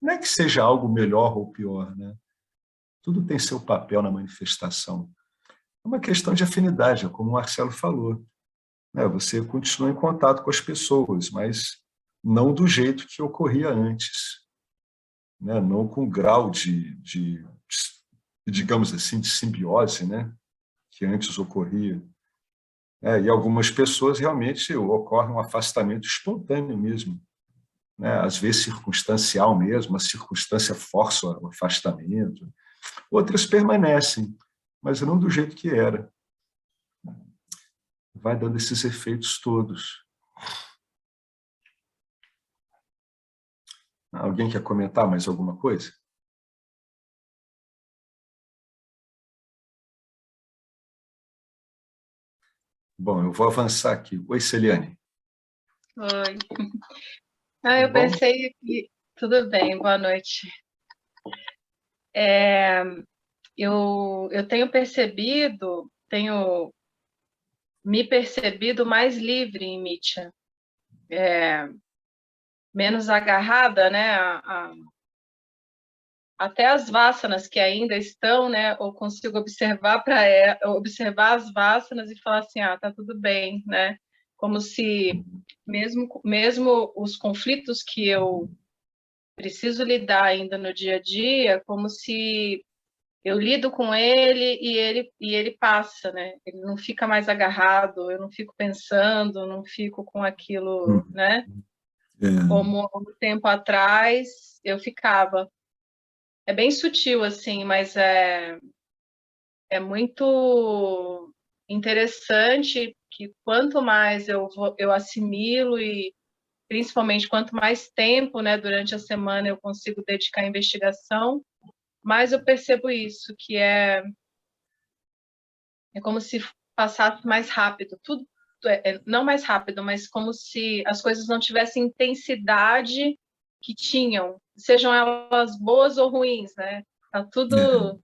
Não é que seja algo melhor ou pior, né? Tudo tem seu papel na manifestação. É uma questão de afinidade, é como o Marcelo falou. Né? Você continua em contato com as pessoas, mas não do jeito que ocorria antes. Né? Não com o grau digamos assim, de simbiose, né? Que antes ocorria. E algumas pessoas realmente ocorre um afastamento espontâneo mesmo, né? Às vezes circunstancial mesmo, a circunstância força o afastamento. Outras permanecem, mas não do jeito que era. Vai dando esses efeitos todos. Alguém quer comentar mais alguma coisa? Bom, eu vou avançar aqui. Oi, Celiane. Oi. Eu pensei aqui... Tudo bem, boa noite. Eu tenho me percebido mais livre em Nietzsche. Menos agarrada, né, até as vásanas que ainda estão, né, eu consigo observar as vásanas e falar assim, tá tudo bem, né, como se mesmo os conflitos que eu preciso lidar ainda no dia a dia, como se eu lido com ele e ele passa, né, ele não fica mais agarrado, eu não fico pensando, não fico com aquilo, né, como um tempo atrás eu ficava. É bem sutil, assim, mas é muito interessante que quanto mais eu assimilo e, principalmente, quanto mais tempo, né, durante a semana eu consigo dedicar à investigação, mais eu percebo isso, que é como se passasse mais rápido. Tudo, não mais rápido, mas como se as coisas não tivessem intensidade que tinham, sejam elas boas ou ruins, né? Tá tudo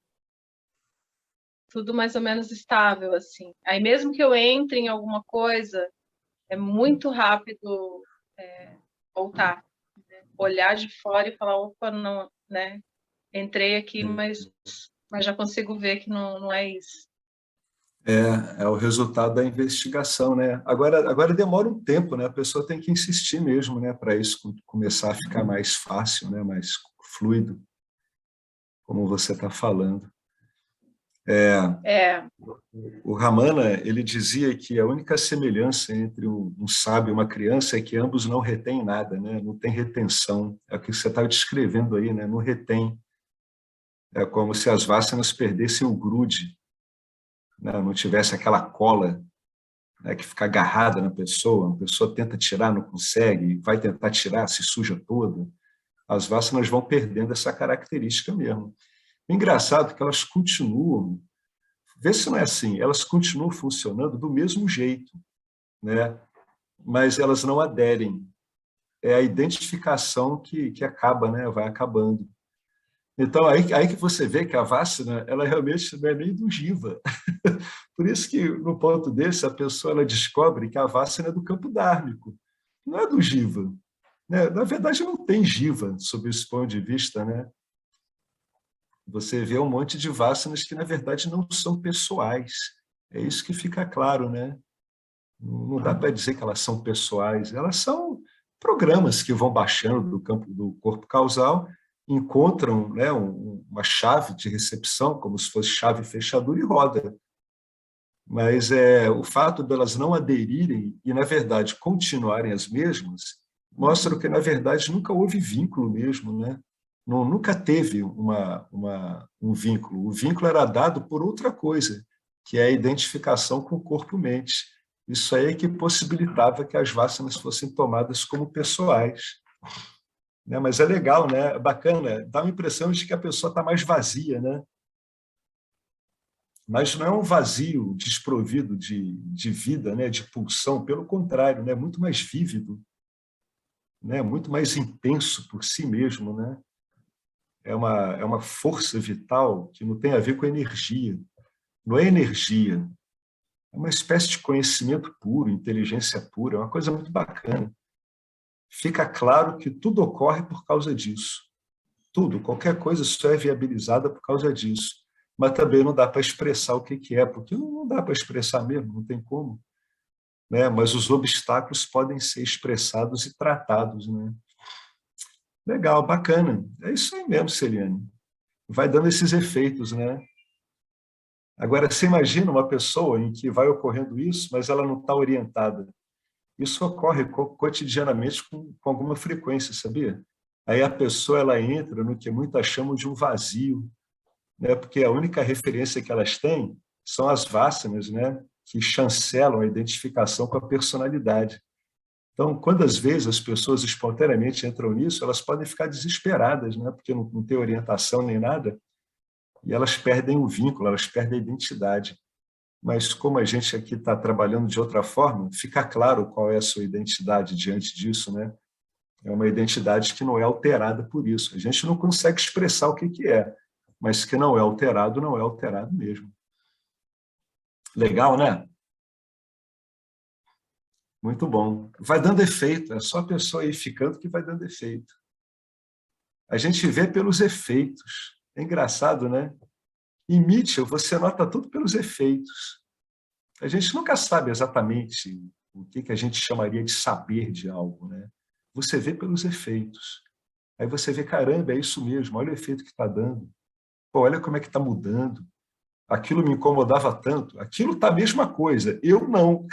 mais ou menos estável, assim. Aí mesmo que eu entre em alguma coisa, é muito rápido voltar, né? Olhar de fora e falar, opa, não, né? Entrei aqui, mas já consigo ver que não é isso. É o resultado da investigação, né? Agora demora um tempo, né? A pessoa tem que insistir mesmo, né? Para isso começar a ficar mais fácil, né? Mais fluido, como você está falando. O Ramana, ele dizia que a única semelhança entre um sábio e uma criança é que ambos não retêm nada, né? Não tem retenção. É o que você estava descrevendo aí, né? Não retém. É como se as vasanas perdessem o grude, né? Não tivesse aquela cola, né, que fica agarrada na pessoa. A pessoa tenta tirar, não consegue, vai tentar tirar, se suja toda. As vasanas vão perdendo essa característica mesmo. O engraçado é que elas continuam, vê se não é assim, elas continuam funcionando do mesmo jeito, né? Mas elas não aderem. É a identificação que acaba, né? Vai acabando. Então, aí que você vê que a Vassana, ela realmente não é nem do Jiva. Por isso que, no ponto desse, a pessoa ela descobre que a Vassana é do campo dármico, não é do Jiva. Né? Na verdade, não tem Jiva, sob esse ponto de vista, né? Você vê um monte de Vassanas que, na verdade, não são pessoais. É isso que fica claro, né? Não dá para dizer que elas são pessoais, elas são programas que vão baixando do campo do corpo causal, encontram, né, uma chave de recepção, como se fosse chave fechadura, e roda. Mas o fato delas não aderirem e, na verdade, continuarem as mesmas, mostra que, na verdade, nunca houve vínculo mesmo, né? Nunca teve um vínculo. O vínculo era dado por outra coisa, que é a identificação com o corpo-mente. Isso aí é que possibilitava que as vasanas fossem tomadas como pessoais. Né? Mas é legal, né? É bacana, dá uma impressão de que a pessoa está mais vazia, né? Mas não é um vazio desprovido de vida, né? De pulsão, pelo contrário, né? Muito mais vívido, né? Muito mais intenso por si mesmo, né? É uma força vital que não tem a ver com energia. Não é energia, é uma espécie de conhecimento puro, inteligência pura, é uma coisa muito bacana. Fica claro que tudo ocorre por causa disso. Tudo, qualquer coisa só é viabilizada por causa disso. Mas também não dá para expressar o que é, porque não dá para expressar mesmo, não tem como. Né? Mas os obstáculos podem ser expressados e tratados. Né? Legal, bacana. É isso aí mesmo, Celiane. Vai dando esses efeitos, né? Agora, você imagina uma pessoa em que vai ocorrendo isso, mas ela não está orientada. Isso ocorre cotidianamente com alguma frequência, sabia? Aí a pessoa ela entra no que muitas chamam de um vazio, né? Porque a única referência que elas têm são as vasanas, né? Que chancelam a identificação com a personalidade. Então, quando às vezes as pessoas espontaneamente entram nisso, elas podem ficar desesperadas, né? Porque não tem orientação nem nada, e elas perdem o vínculo, elas perdem a identidade. Mas como a gente aqui está trabalhando de outra forma, fica claro qual é a sua identidade diante disso, né? É uma identidade que não é alterada por isso. A gente não consegue expressar o que é, mas que não é alterado, não é alterado mesmo. Legal, né? Muito bom. Vai dando efeito, é só a pessoa ir ficando que vai dando efeito. A gente vê pelos efeitos. É engraçado, né? Em Mitchell, você nota tudo pelos efeitos. A gente nunca sabe exatamente o que a gente chamaria de saber de algo, né? Você vê pelos efeitos. Aí você vê, caramba, é isso mesmo, olha o efeito que está dando. Pô, olha como é que está mudando. Aquilo me incomodava tanto. Aquilo está a mesma coisa, eu não.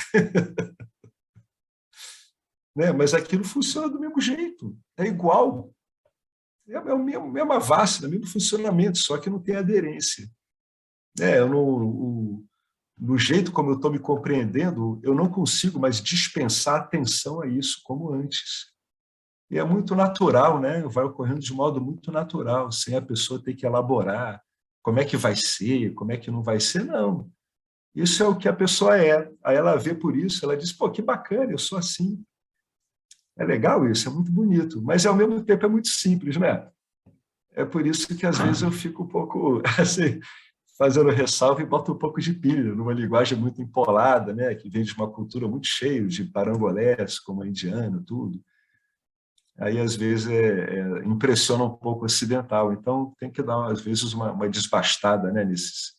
Né? Mas aquilo funciona do mesmo jeito, é igual. É a mesma vacina, o mesmo funcionamento, só que não tem aderência. No jeito como eu estou me compreendendo, eu não consigo mais dispensar atenção a isso como antes. E é muito natural, né? Vai ocorrendo de modo muito natural, sem a pessoa ter que elaborar como é que vai ser, como é que não vai ser, não. Isso é o que a pessoa é. Aí ela vê por isso, ela diz, pô, que bacana, eu sou assim. É legal isso, é muito bonito, mas ao mesmo tempo é muito simples, né? É por isso que às vezes eu fico um pouco assim, fazendo ressalva e boto um pouco de pilha, numa linguagem muito empolada, né? Que vem de uma cultura muito cheia de parangolés, como a indiana, tudo. Aí, às vezes, impressiona um pouco o ocidental. Então, tem que dar, às vezes, uma desbastada, né? Nesses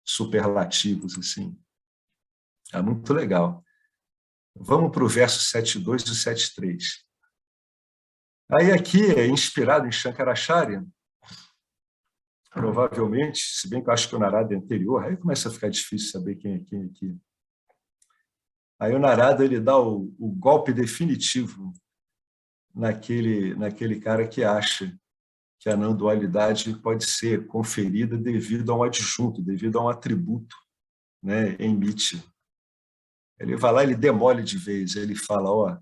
superlativos, assim. É muito legal. Vamos para o verso 7.2 e 7.3. Aí, aqui, é inspirado em Shankaracharya, provavelmente, se bem que eu acho que o Narada é anterior, aí começa a ficar difícil saber quem é quem aqui. Aí o Narada ele dá o golpe definitivo naquele cara que acha que a não dualidade pode ser conferida devido a um adjunto, devido a um atributo, né, em Miti. Ele vai lá, ele demole de vez, ele fala, ó,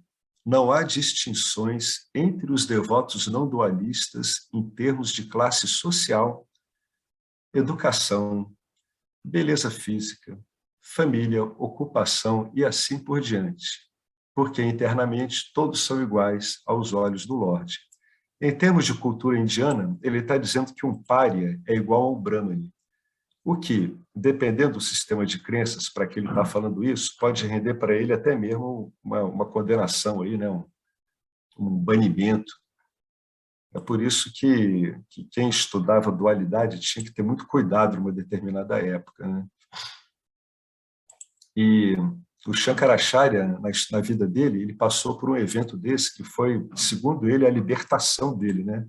não há distinções entre os devotos não dualistas em termos de classe social, educação, beleza física, família, ocupação e assim por diante, porque internamente todos são iguais aos olhos do Lorde. Em termos de cultura indiana, ele está dizendo que um pária é igual a um brahmane, o que, dependendo do sistema de crenças para que ele está falando isso, pode render para ele até mesmo uma condenação, aí, né? Um banimento. É por isso que quem estudava dualidade tinha que ter muito cuidado numa determinada época, né? E o Shankaracharya, na vida dele, ele passou por um evento desse que foi, segundo ele, a libertação dele, né?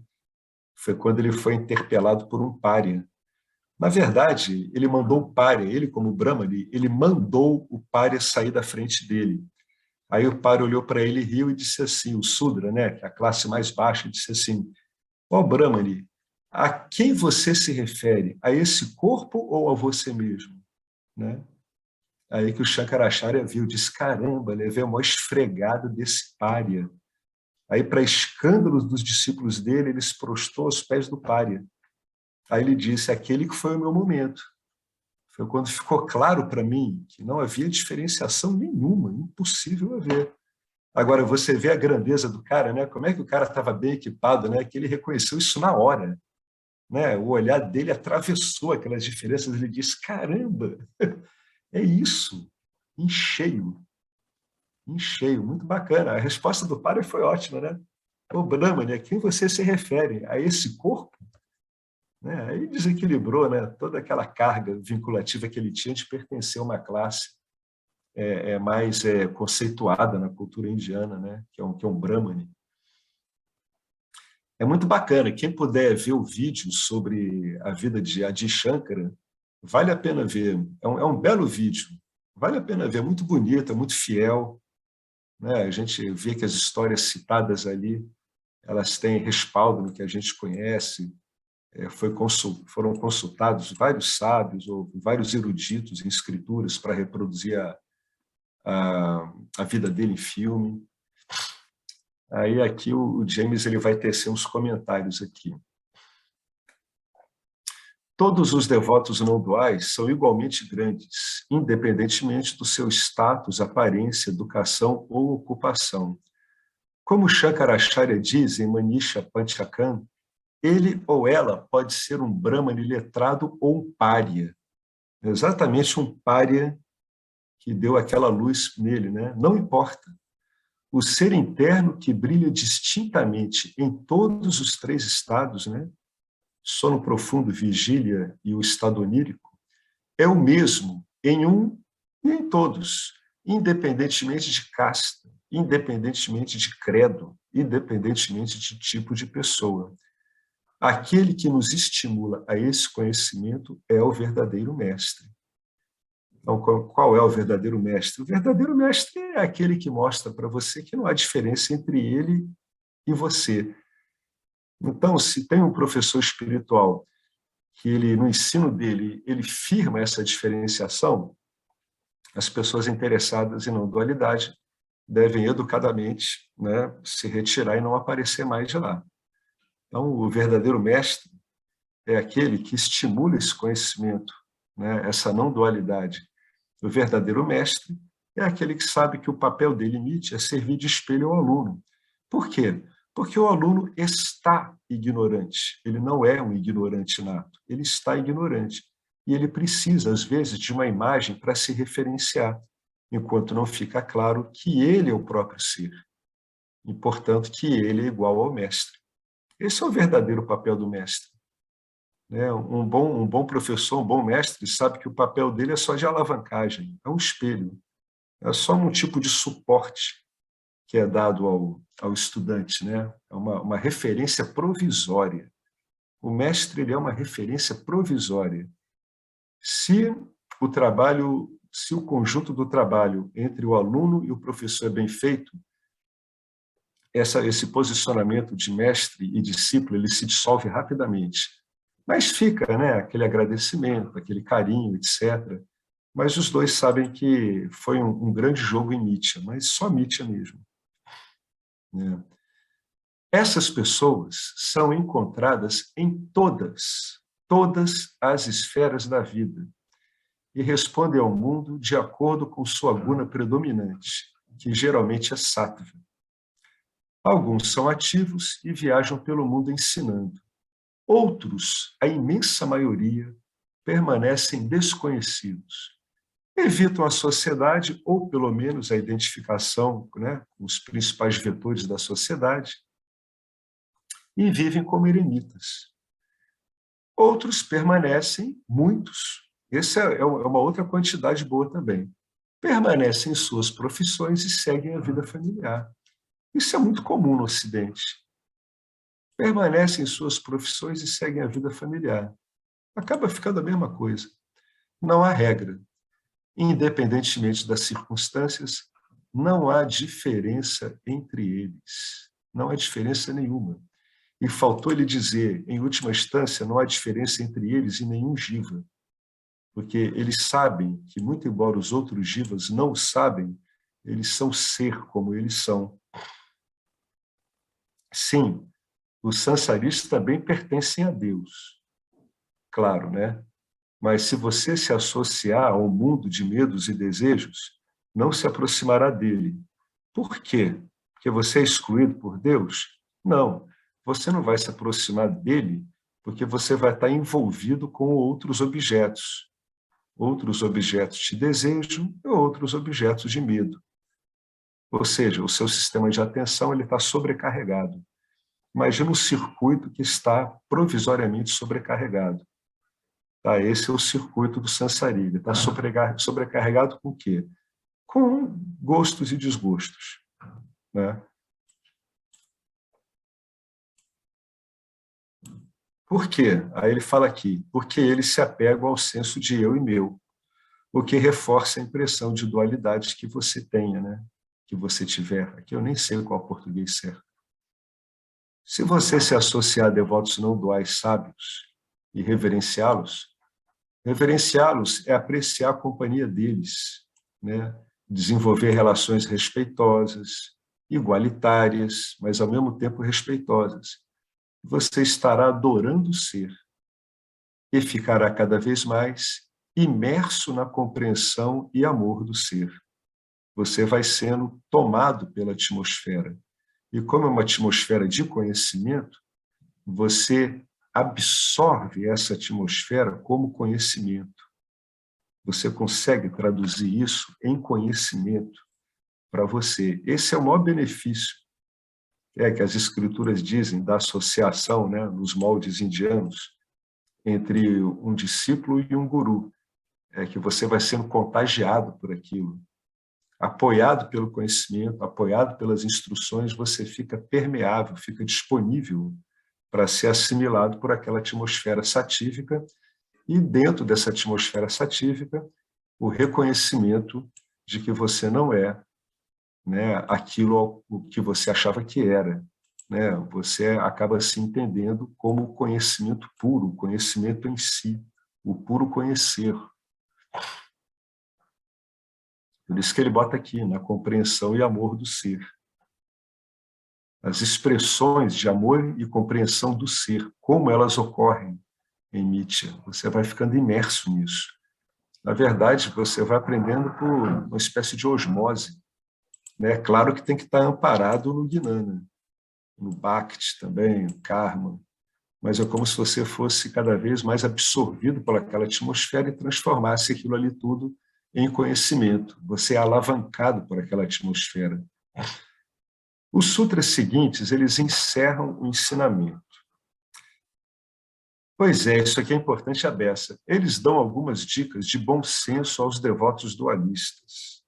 Foi quando ele foi interpelado por um pária. Na verdade, ele mandou o pária, ele como Brahmani, ele mandou o pária sair da frente dele. Aí o pária olhou para ele, riu e disse assim, o Sudra, né, que é a classe mais baixa, disse assim, ó Brahmani, a quem você se refere? A esse corpo ou a você mesmo? Né? Aí que o Shankaracharya viu, disse, caramba, levei uma esfregada desse pária. Aí, para escândalos dos discípulos dele, ele se prostrou aos pés do pária. Aí ele disse, aquele que foi o meu momento. Foi quando ficou claro para mim que não havia diferenciação nenhuma, impossível haver. Agora, você vê a grandeza do cara, né? Como é que o cara estava bem equipado, né? Que ele reconheceu isso na hora. Né? O olhar dele atravessou aquelas diferenças, ele disse, caramba, é isso, em cheio, muito bacana. A resposta do padre foi ótima, né? O Brahmani, a quem você se refere? A esse corpo? Né? Aí desequilibrou, né? Toda aquela carga vinculativa que ele tinha de pertencer a uma classe mais conceituada na cultura indiana, né? que é um Brahmani. É muito bacana. Quem puder ver o vídeo sobre a vida de Adi Shankara, vale a pena ver. É um belo vídeo. Vale a pena ver. É muito bonito, é muito fiel. Né? A gente vê que as histórias citadas ali, elas têm respaldo no que a gente conhece. Foram consultados vários sábios ou vários eruditos em escrituras para reproduzir a vida dele em filme. Aí aqui o James ele vai tecer uns comentários aqui. Todos os devotos não duais são igualmente grandes, independentemente do seu status, aparência, educação ou ocupação. Como Shankaracharya diz em Manisha Panchakam, ele ou ela pode ser um Brahmani letrado ou um pária. Exatamente um pária que deu aquela luz nele, né? Não importa. O ser interno que brilha distintamente em todos os três estados, né? Sono profundo, vigília e o estado onírico, é o mesmo em um e em todos, independentemente de casta, independentemente de credo, independentemente de tipo de pessoa. Aquele que nos estimula a esse conhecimento é o verdadeiro mestre. Então, qual é o verdadeiro mestre? O verdadeiro mestre é aquele que mostra para você que não há diferença entre ele e você. Então, se tem um professor espiritual que ele, no ensino dele, ele firma essa diferenciação, as pessoas interessadas em não dualidade devem educadamente, né, se retirar e não aparecer mais de lá. Então, o verdadeiro mestre é aquele que estimula esse conhecimento, né, essa não dualidade. O verdadeiro mestre é aquele que sabe que o papel dele, Nietzsche, é servir de espelho ao aluno. Por quê? Porque o aluno está ignorante. Ele não é um ignorante nato. Ele está ignorante. E ele precisa, às vezes, de uma imagem para se referenciar, enquanto não fica claro que ele é o próprio ser. E, portanto, que ele é igual ao mestre. Esse é o verdadeiro papel do mestre. Um bom professor, um bom mestre, sabe que o papel dele é só de alavancagem, é um espelho, é só um tipo de suporte que é dado ao estudante, né? É uma referência provisória. O mestre ele é uma referência provisória. Se o conjunto do trabalho entre o aluno e o professor é bem feito, esse posicionamento de mestre e discípulo ele se dissolve rapidamente. Mas fica, né, aquele agradecimento, aquele carinho, etc. Mas os dois sabem que foi um grande jogo em Mítia, mas só Mítia mesmo. Né? Essas pessoas são encontradas em todas as esferas da vida e respondem ao mundo de acordo com sua guna predominante, que geralmente é sattva. Alguns são ativos e viajam pelo mundo ensinando. Outros, a imensa maioria, permanecem desconhecidos. Evitam a sociedade, ou pelo menos a identificação, né, com os principais vetores da sociedade, e vivem como eremitas. Outros permanecem, muitos, essa é uma outra quantidade boa também, permanecem em suas profissões e seguem a vida familiar. Isso é muito comum no Ocidente. Permanecem em suas profissões e seguem a vida familiar. Acaba ficando a mesma coisa. Não há regra. Independentemente das circunstâncias, não há diferença entre eles. Não há diferença nenhuma. E faltou ele dizer, em última instância, não há diferença entre eles e nenhum jiva. Porque eles sabem que, muito embora os outros jivas não o sabem, eles são ser como eles são. Sim, os sansaristas também pertencem a Deus. Claro, né? Mas se você se associar ao mundo de medos e desejos, não se aproximará dele. Por quê? Porque você é excluído por Deus? Não. Você não vai se aproximar dele porque você vai estar envolvido com outros objetos. Outros objetos de desejo e outros objetos de medo. Ou seja, o seu sistema de atenção ele está sobrecarregado. Imagina um circuito que está provisoriamente sobrecarregado. Tá, esse é o circuito do sansara. Ele está sobrecarregado com o quê? Com gostos e desgostos. Né? Por quê? Aí ele fala aqui, porque eles se apegam ao senso de eu e meu, o que reforça a impressão de dualidade que você tenha, né? Que você tiver. Aqui eu nem sei qual é o português certo. Se você se associar a devotos não duais sábios e reverenciá-los é apreciar a companhia deles, né? Desenvolver relações respeitosas, igualitárias, mas ao mesmo tempo respeitosas. Você estará adorando o ser e ficará cada vez mais imerso na compreensão e amor do ser. Você vai sendo tomado pela atmosfera. E como é uma atmosfera de conhecimento, você absorve essa atmosfera como conhecimento. Você consegue traduzir isso em conhecimento para você. Esse é o maior benefício que as escrituras dizem da associação, né, nos moldes indianos, entre um discípulo e um guru. É que você vai sendo contagiado por aquilo. Apoiado pelo conhecimento, apoiado pelas instruções, você fica permeável, fica disponível para ser assimilado por aquela atmosfera satívica e, dentro dessa atmosfera satívica, o reconhecimento de que você não é, né, aquilo o que você achava que era. Né? Você acaba se entendendo como o conhecimento puro, o conhecimento em si, o puro conhecer. Por isso que ele bota aqui, na compreensão e amor do ser. As expressões de amor e compreensão do ser, como elas ocorrem em Mítia. Você vai ficando imerso nisso. Na verdade, você vai aprendendo por uma espécie de osmose. Né? Claro que tem que estar amparado no Gnana, no Bhakti também, no Karma, mas é como se você fosse cada vez mais absorvido por aquela atmosfera e transformasse aquilo ali tudo em conhecimento. Você é alavancado por aquela atmosfera. Os sutras seguintes, eles encerram o ensinamento. Pois é, isso aqui é importante a beça. Eles dão algumas dicas de bom senso aos devotos dualistas,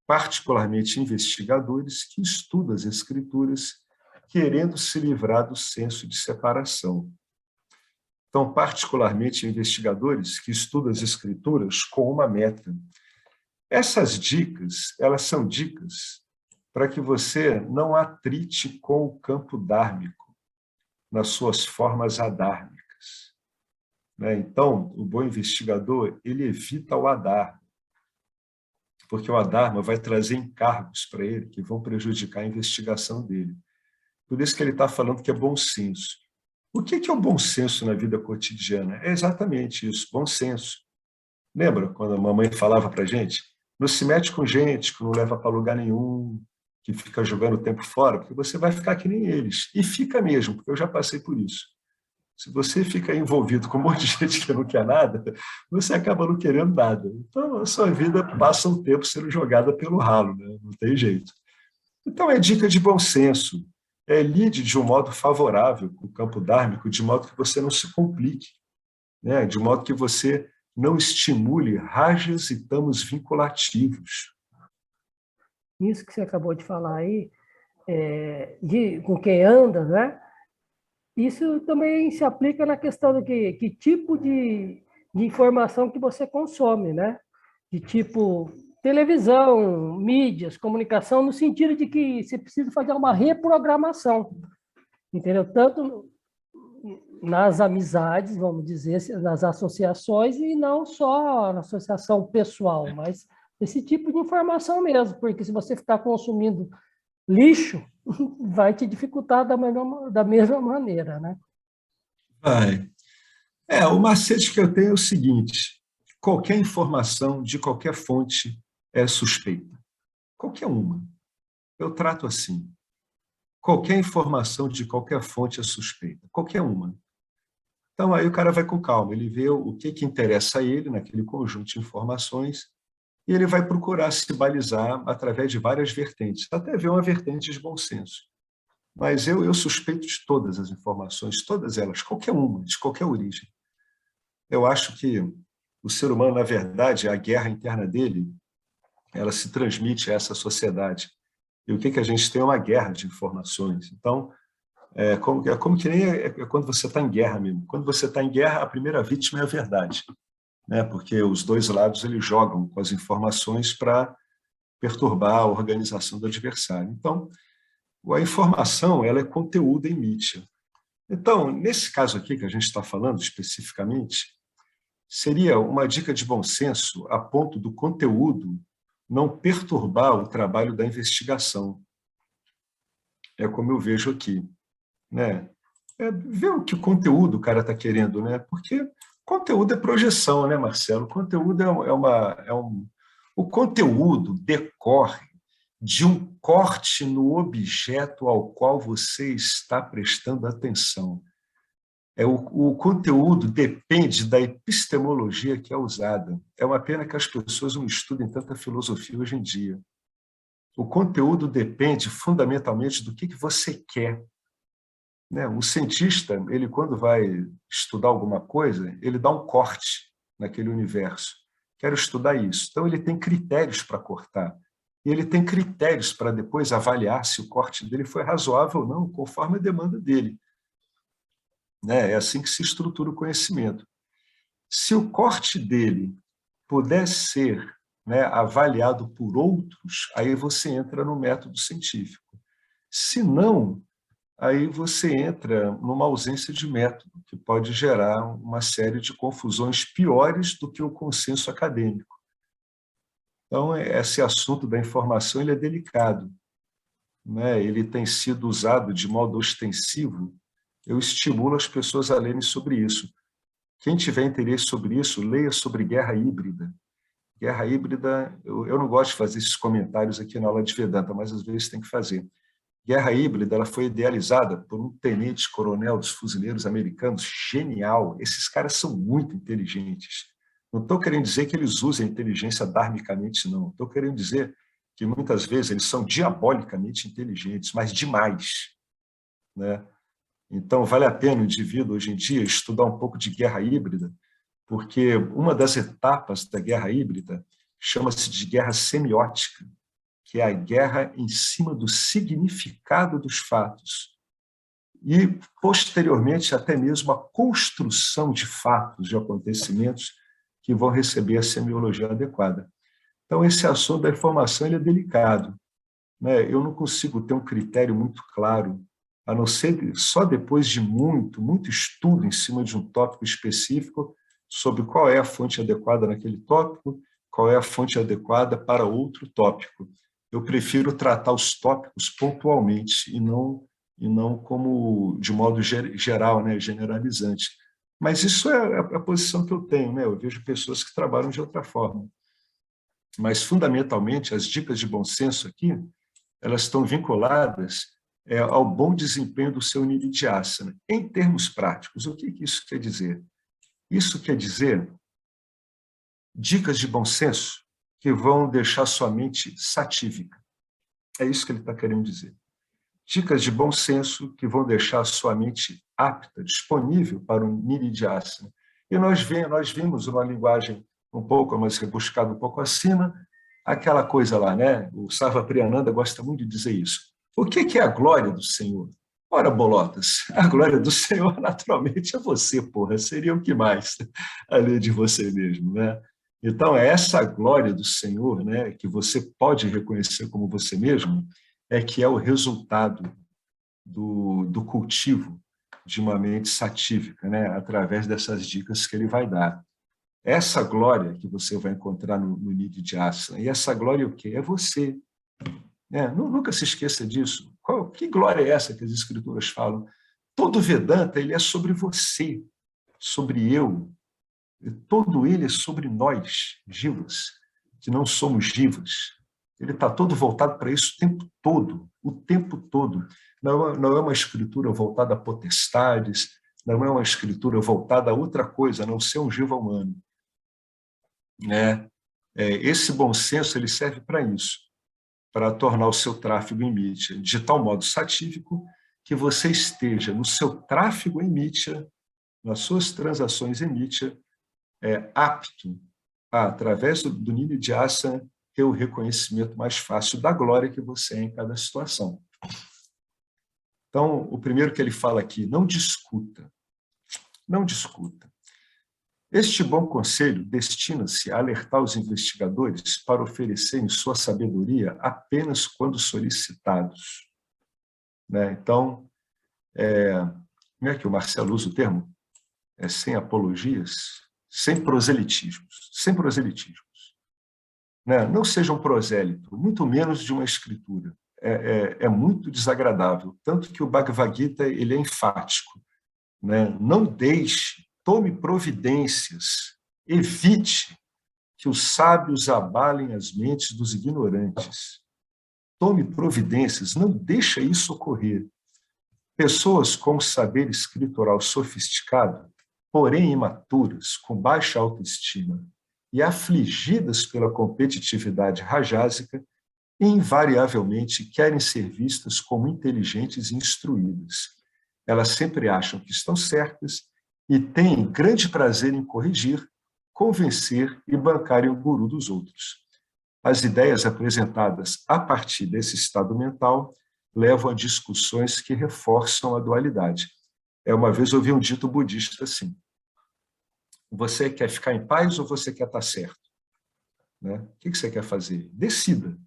particularmente investigadores que estudam as escrituras querendo se livrar do senso de separação. Então, particularmente investigadores que estudam as escrituras com uma meta. Essas dicas, elas são dicas para que você não atrite com o campo dármico, nas suas formas adármicas. Então, o bom investigador, ele evita o adharma, porque o adharma vai trazer encargos para ele que vão prejudicar a investigação dele. Por isso que ele está falando que é bom senso. O que é o bom senso na vida cotidiana? É exatamente isso, bom senso. Lembra quando a mamãe falava para a gente? Não se mete com gente que não leva para lugar nenhum, que fica jogando o tempo fora, porque você vai ficar que nem eles. E fica mesmo, porque eu já passei por isso. Se você fica envolvido com um monte de gente que não quer nada, você acaba não querendo nada. Então, a sua vida passa um tempo sendo jogada pelo ralo, né? Não tem jeito. Então, é dica de bom senso. Lide de um modo favorável com o campo dármico, de modo que você não se complique, né? De modo que você não estimule rajas e tamos vinculativos. Isso que você acabou de falar aí, com quem anda, né? Isso também se aplica na questão do que tipo de informação que você consome, né? De tipo televisão, mídias, comunicação, no sentido de que você precisa fazer uma reprogramação, entendeu? Tanto nas amizades, vamos dizer, nas associações, e não só na associação pessoal, mas esse tipo de informação mesmo, porque se você ficar consumindo lixo, vai te dificultar da mesma maneira, né? Vai. O macete que eu tenho é o seguinte: qualquer informação de qualquer fonte é suspeita. Qualquer uma. Eu trato assim. Qualquer informação de qualquer fonte é suspeita. Qualquer uma. Então, aí o cara vai com calma. Ele vê o que interessa a ele naquele conjunto de informações e ele vai procurar se balizar através de várias vertentes, até ver uma vertente de bom senso. Mas eu suspeito de todas as informações, todas elas, qualquer uma, de qualquer origem. Eu acho que o ser humano, na verdade, a guerra interna dele, ela se transmite a essa sociedade. E o que a gente tem é uma guerra de informações. Então, é como que nem quando você está em guerra mesmo. Quando você está em guerra, a primeira vítima é a verdade, né? Porque os dois lados eles jogam com as informações para perturbar a organização do adversário. Então, a informação ela é conteúdo em mídia. Então, nesse caso aqui que a gente está falando especificamente, seria uma dica de bom senso a ponto do conteúdo não perturbar o trabalho da investigação. É como eu vejo aqui, né? Ver o que o conteúdo o cara está querendo, né? Porque conteúdo é projeção, né, Marcelo? Conteúdo o conteúdo decorre de um corte no objeto ao qual você está prestando atenção. O conteúdo depende da epistemologia que é usada. É uma pena que as pessoas não estudem tanta filosofia hoje em dia. O conteúdo depende fundamentalmente do que você quer. Né? O cientista, ele quando vai estudar alguma coisa, ele dá um corte naquele universo. Quero estudar isso. Então, ele tem critérios para cortar. E ele tem critérios para depois avaliar se o corte dele foi razoável ou não, conforme a demanda dele. Né? É assim que se estrutura o conhecimento. Se o corte dele puder ser, né, avaliado por outros, aí você entra no método científico. Se não, aí você entra numa ausência de método, que pode gerar uma série de confusões piores do que o consenso acadêmico. Então, esse assunto da informação ele é delicado, né? Ele tem sido usado de modo ostensivo. Eu estimulo as pessoas a lerem sobre isso. Quem tiver interesse sobre isso, leia sobre guerra híbrida. Guerra híbrida, eu não gosto de fazer esses comentários aqui na aula de Vedanta, mas às vezes tem que fazer. Guerra híbrida ela foi idealizada por um tenente-coronel dos fuzileiros americanos, genial. Esses caras são muito inteligentes. Não estou querendo dizer que eles usem a inteligência dharmicamente, não. Estou querendo dizer que muitas vezes eles são diabolicamente inteligentes, mas demais, né? Então, vale a pena o indivíduo, hoje em dia, estudar um pouco de guerra híbrida, porque uma das etapas da guerra híbrida chama-se de guerra semiótica, que é a guerra em cima do significado dos fatos. e, posteriormente, até mesmo a construção de fatos, de acontecimentos que vão receber a semiologia adequada. Então, esse assunto da informação ele é delicado, né? Eu não consigo ter um critério muito claro, a não ser só depois de muito estudo em cima de um tópico específico, sobre qual é a fonte adequada naquele tópico, qual é a fonte adequada para outro tópico. Eu prefiro tratar os tópicos pontualmente e não como de modo geral, né, generalizante. Mas isso é a posição que eu tenho, né? Eu vejo pessoas que trabalham de outra forma. Mas, fundamentalmente, as dicas de bom senso aqui, elas estão vinculadas ao bom desempenho do seu nididhyasana. Em termos práticos, o que isso quer dizer? Isso quer dizer dicas de bom senso que vão deixar sua mente satívica. É isso que ele está querendo dizer. Dicas de bom senso que vão deixar sua mente apta, disponível para o nididhyasana. E nós vimos uma linguagem um pouco mais rebuscada, um pouco acima, aquela coisa lá, né? O Sarva Priyananda gosta muito de dizer isso. O que é a glória do Senhor? Ora, bolotas, a glória do Senhor, naturalmente, é você, porra. Seria o que mais, além de você mesmo, né? Então, essa glória do Senhor, né, que você pode reconhecer como você mesmo, que é o resultado do cultivo de uma mente satívica, né, através dessas dicas que ele vai dar. Essa glória que você vai encontrar no Nididhyasana, e essa glória o quê? É você. Nunca se esqueça disso. Que glória é essa que as Escrituras falam? Todo Vedanta ele é sobre você, sobre eu. Todo ele é sobre nós, jivas, que não somos jivas. Ele está todo voltado para isso o tempo todo. Não é uma escritura voltada a potestades, não é uma escritura voltada a outra coisa, a não ser um jiva humano. Esse bom senso ele serve para isso, para tornar o seu tráfego em Mithya de tal modo satívico que você esteja no seu tráfego em Mithya, nas suas transações em Mithya, apto a, através do Nididhyasana, ter o reconhecimento mais fácil da glória que você é em cada situação. Então, o primeiro que ele fala aqui, não discuta. Não discuta. Este bom conselho destina-se a alertar os investigadores para oferecerem sua sabedoria apenas quando solicitados. Então, como é que o Marcelo usa o termo? Sem apologias, sem proselitismos. Sem proselitismos. Não seja um prosélito, muito menos de uma escritura. É muito desagradável. Tanto que o Bhagavad Gita ele é enfático. Não deixe, tome providências, evite que os sábios abalem as mentes dos ignorantes. Tome providências, não deixa isso ocorrer. Pessoas com saber escritural sofisticado, porém imaturas, com baixa autoestima e afligidas pela competitividade rajásica, invariavelmente querem ser vistas como inteligentes e instruídas. Elas sempre acham que estão certas e têm grande prazer em corrigir, convencer e bancarem o guru dos outros. As ideias apresentadas a partir desse estado mental levam a discussões que reforçam a dualidade. Uma vez ouvi um dito budista assim: você quer ficar em paz ou você quer estar certo? O que você quer fazer? Decida.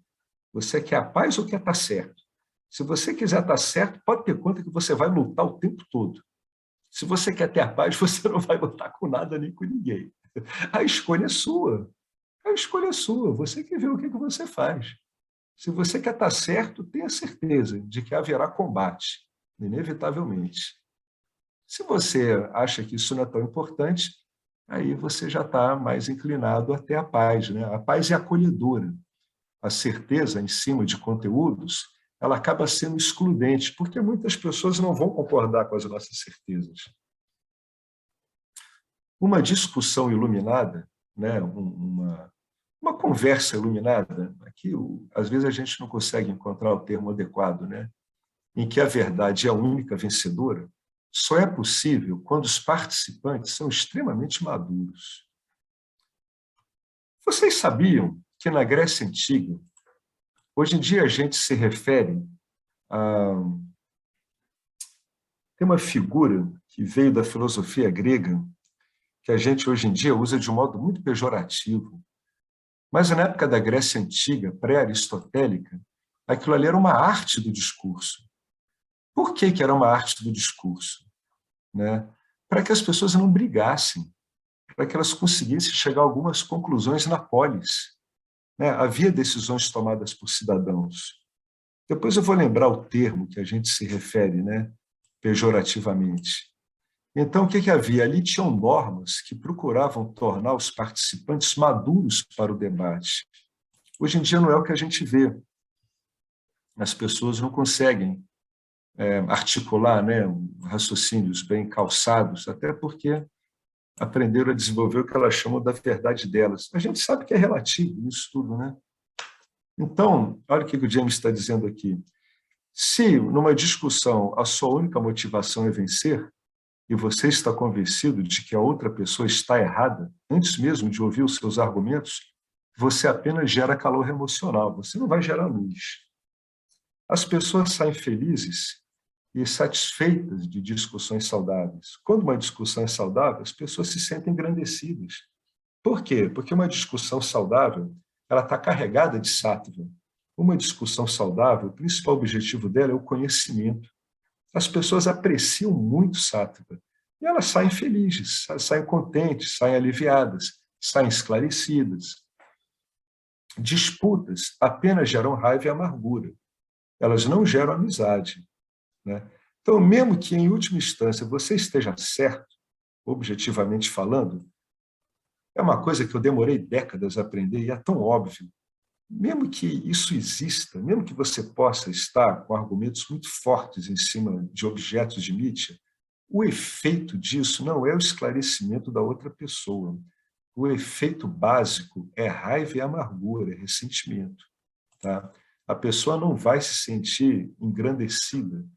Você quer a paz ou quer estar certo? Se você quiser estar certo, pode ter conta que você vai lutar o tempo todo. Se você quer ter a paz, você não vai lutar com nada nem com ninguém. A escolha é sua. A escolha é sua. Você que vê o que você faz. Se você quer estar certo, tenha certeza de que haverá combate, inevitavelmente. Se você acha que isso não é tão importante, aí você já está mais inclinado a ter a paz. A paz é acolhedora. A certeza em cima de conteúdos, ela acaba sendo excludente, porque muitas pessoas não vão concordar com as nossas certezas. Uma discussão iluminada, uma conversa iluminada, aqui às vezes a gente não consegue encontrar o termo adequado, em que a verdade é a única vencedora, só é possível quando os participantes são extremamente maduros. Vocês sabiam que na Grécia Antiga, hoje em dia a gente se refere Tem uma figura que veio da filosofia grega, que a gente hoje em dia usa de um modo muito pejorativo. Mas na época da Grécia Antiga, pré-aristotélica, aquilo ali era uma arte do discurso. Por que era uma arte do discurso? Né? Para que as pessoas não brigassem, para que elas conseguissem chegar a algumas conclusões na polis. Né? Havia decisões tomadas por cidadãos. Depois eu vou lembrar o termo que a gente se refere, né, pejorativamente. Então, o que havia? Ali tinham normas que procuravam tornar os participantes maduros para o debate. Hoje em dia não é o que a gente vê. As pessoas não conseguem articular, né, raciocínios bem calçados, até porque aprenderam a desenvolver o que elas chamam da verdade delas. A gente sabe que é relativo isso tudo, né? Então, olha o que o James está dizendo aqui. Se, numa discussão, a sua única motivação é vencer, e você está convencido de que a outra pessoa está errada, antes mesmo de ouvir os seus argumentos, você apenas gera calor emocional, você não vai gerar luz. As pessoas saem felizes e satisfeitas de discussões saudáveis. Quando uma discussão é saudável, as pessoas se sentem engrandecidas. Por quê? Porque uma discussão saudável, ela está carregada de sáttva. Uma discussão saudável, o principal objetivo dela é o conhecimento. As pessoas apreciam muito sáttva e elas saem felizes, saem contentes, saem aliviadas, saem esclarecidas. Disputas apenas geram raiva e amargura. Elas não geram amizade. Né? Então, mesmo que, em última instância, você esteja certo, objetivamente falando, é uma coisa que eu demorei décadas a aprender e é tão óbvio. Mesmo que isso exista, mesmo que você possa estar com argumentos muito fortes em cima de objetos de Nietzsche, o efeito disso não é o esclarecimento da outra pessoa. O efeito básico é raiva e amargura, é ressentimento. Tá? A pessoa não vai se sentir engrandecida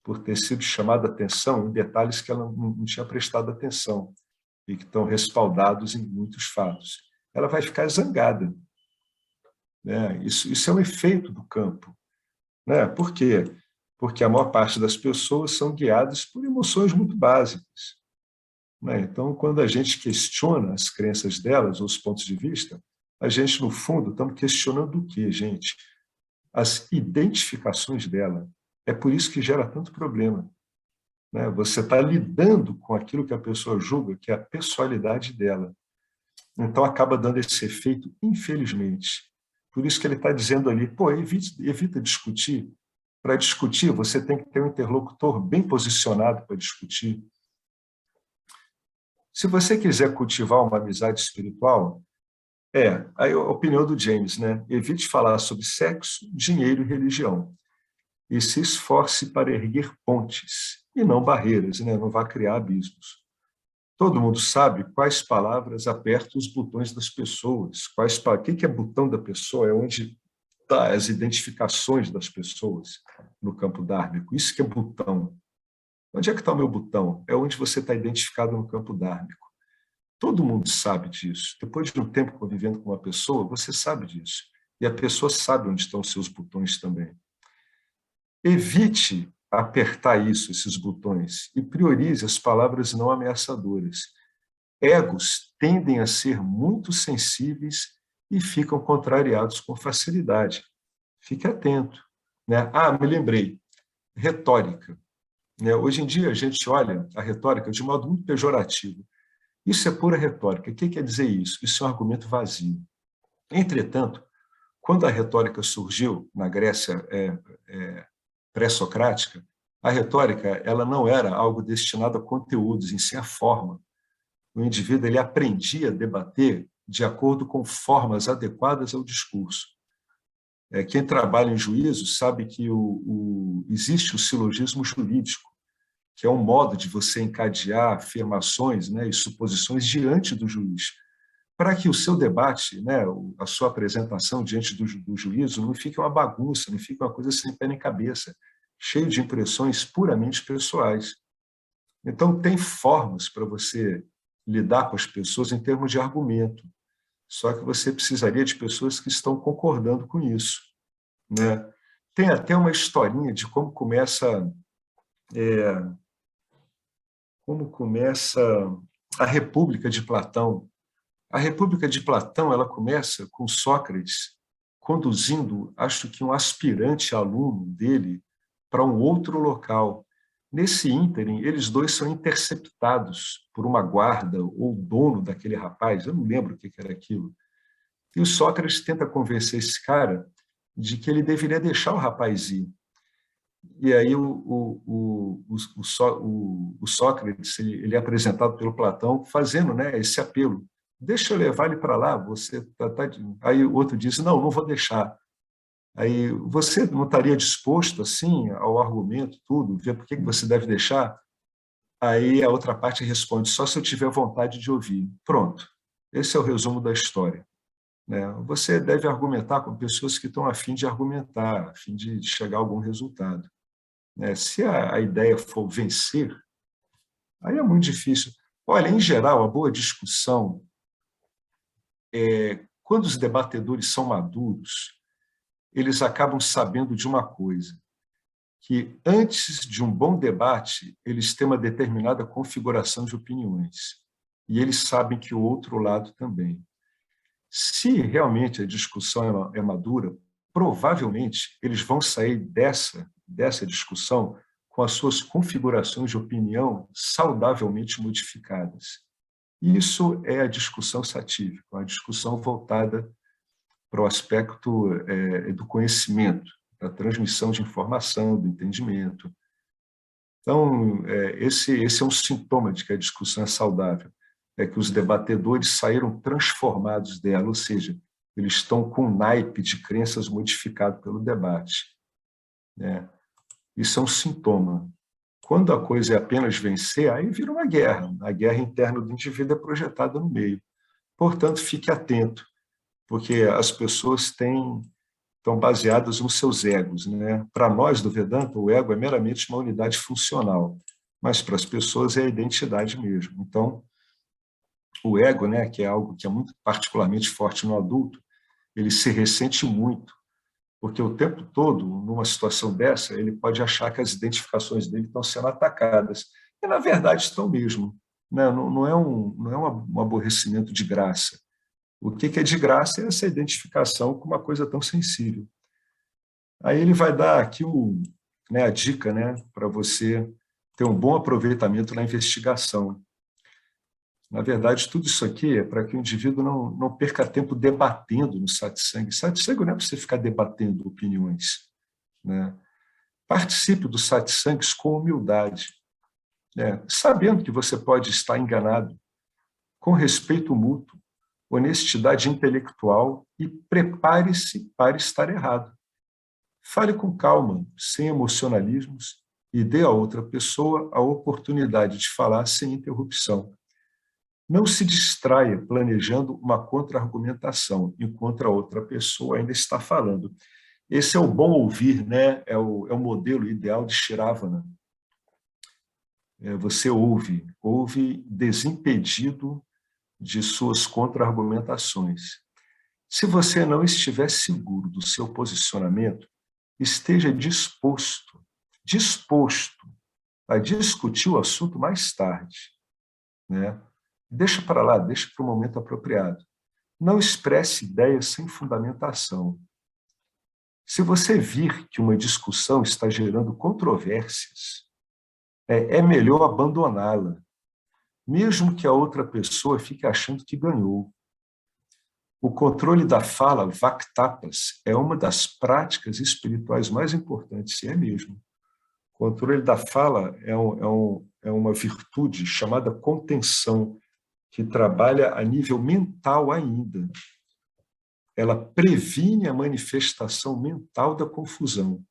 por ter sido chamada a atenção em detalhes que ela não tinha prestado atenção e que estão respaldados em muitos fatos. Ela vai ficar zangada. Né? Isso é um efeito do campo. Né? Por quê? Porque a maior parte das pessoas são guiadas por emoções muito básicas. Né? Então, quando a gente questiona as crenças delas, ou os pontos de vista, a gente, no fundo, estamos questionando o quê, gente? As identificações dela. É por isso que gera tanto problema. Né? Você está lidando com aquilo que a pessoa julga, que é a pessoalidade dela. Então, acaba dando esse efeito, infelizmente. Por isso que ele está dizendo ali, pô, evita discutir. Para discutir, você tem que ter um interlocutor bem posicionado para discutir. Se você quiser cultivar uma amizade espiritual, aí a opinião do James, né? Evite falar sobre sexo, dinheiro e religião. E se esforce para erguer pontes, e não barreiras, né? Não vá criar abismos. Todo mundo sabe quais palavras apertam os botões das pessoas. O que é botão da pessoa? É onde estão as identificações das pessoas no campo dármico. Isso que é botão. Onde é que está o meu botão? É onde você está identificado no campo dármico. Todo mundo sabe disso. Depois de um tempo convivendo com uma pessoa, você sabe disso. E a pessoa sabe onde estão os seus botões também. Evite apertar esses botões, e priorize as palavras não ameaçadoras. Egos tendem a ser muito sensíveis e ficam contrariados com facilidade. Fique atento. Né? Me lembrei. Retórica. Né? Hoje em dia, a gente olha a retórica de um modo muito pejorativo. Isso é pura retórica. O que quer dizer isso? Isso é um argumento vazio. Entretanto, quando a retórica surgiu na Grécia pré-socrática, a retórica ela não era algo destinado a conteúdos, em si a forma. O indivíduo ele aprendia a debater de acordo com formas adequadas ao discurso. Quem trabalha em juízo sabe que existe o silogismo jurídico, que é um modo de você encadear afirmações, né, e suposições diante do juiz, para que o seu debate, né, a sua apresentação diante do juízo não fique uma bagunça, não fique uma coisa sem pé nem cabeça, cheio de impressões puramente pessoais. Então, tem formas para você lidar com as pessoas em termos de argumento, só que você precisaria de pessoas que estão concordando com isso. Né? Tem até uma historinha de como começa como começa a República de Platão. A República de Platão, ela começa com Sócrates conduzindo, acho que um aspirante aluno dele, para um outro local. Nesse ínterim, eles dois são interceptados por uma guarda ou dono daquele rapaz, eu não lembro o que era aquilo. E o Sócrates tenta convencer esse cara de que ele deveria deixar o rapaz ir. E aí o Sócrates ele é apresentado pelo Platão fazendo, né, esse apelo. Deixa eu levar ele para lá. Você tá... Aí o outro diz, não vou deixar. Aí você não estaria disposto assim ao argumento, tudo, ver por que você deve deixar? Aí a outra parte responde, só se eu tiver vontade de ouvir. Pronto. Esse é o resumo da história. Você deve argumentar com pessoas que estão a fim de argumentar, a fim de chegar a algum resultado. Se a ideia for vencer, aí é muito difícil. Olha, em geral, a boa discussão, quando os debatedores são maduros, eles acabam sabendo de uma coisa, que antes de um bom debate, eles têm uma determinada configuração de opiniões, e eles sabem que o outro lado também. Se realmente a discussão é madura, provavelmente eles vão sair dessa discussão com as suas configurações de opinião saudavelmente modificadas. Isso é a discussão satírica, a discussão voltada para o aspecto do conhecimento, da transmissão de informação, do entendimento. Então, esse é um sintoma de que a discussão é saudável. É que os debatedores saíram transformados dela, ou seja, eles estão com um naipe de crenças modificado pelo debate. Isso é um sintoma. Quando a coisa é apenas vencer, aí vira uma guerra. A guerra interna do indivíduo é projetada no meio. Portanto, fique atento, porque as pessoas estão baseadas nos seus egos. Para nós do Vedanta, o ego é meramente uma unidade funcional, mas para as pessoas é a identidade mesmo. Então, o ego, que é algo que é muito particularmente forte no adulto, ele se ressente muito, porque o tempo todo, numa situação dessa, ele pode achar que as identificações dele estão sendo atacadas, e na verdade estão mesmo. Não é um aborrecimento de graça. O que é de graça é essa identificação com uma coisa tão sensível. Aí ele vai dar aqui a dica para você ter um bom aproveitamento na investigação. Na verdade, tudo isso aqui é para que o indivíduo não perca tempo debatendo no satsang. Satsang não é para você ficar debatendo opiniões. Participe dos satsangs com humildade, sabendo que você pode estar enganado, com respeito mútuo, honestidade intelectual e prepare-se para estar errado. Fale com calma, sem emocionalismos, e dê a outra pessoa a oportunidade de falar sem interrupção. Não se distraia planejando uma contra-argumentação, enquanto a outra pessoa ainda está falando. Esse é o bom ouvir, é o modelo ideal de Shiravana. Você ouve desimpedido de suas contra-argumentações. Se você não estiver seguro do seu posicionamento, esteja disposto a discutir o assunto mais tarde. Deixa para lá, deixa para o momento apropriado. Não expresse ideias sem fundamentação. Se você vir que uma discussão está gerando controvérsias, é melhor abandoná-la, mesmo que a outra pessoa fique achando que ganhou. O controle da fala, Vaktapas, é uma das práticas espirituais mais importantes, é mesmo. O controle da fala é uma virtude chamada contenção, que trabalha a nível mental ainda. Ela previne a manifestação mental da confusão.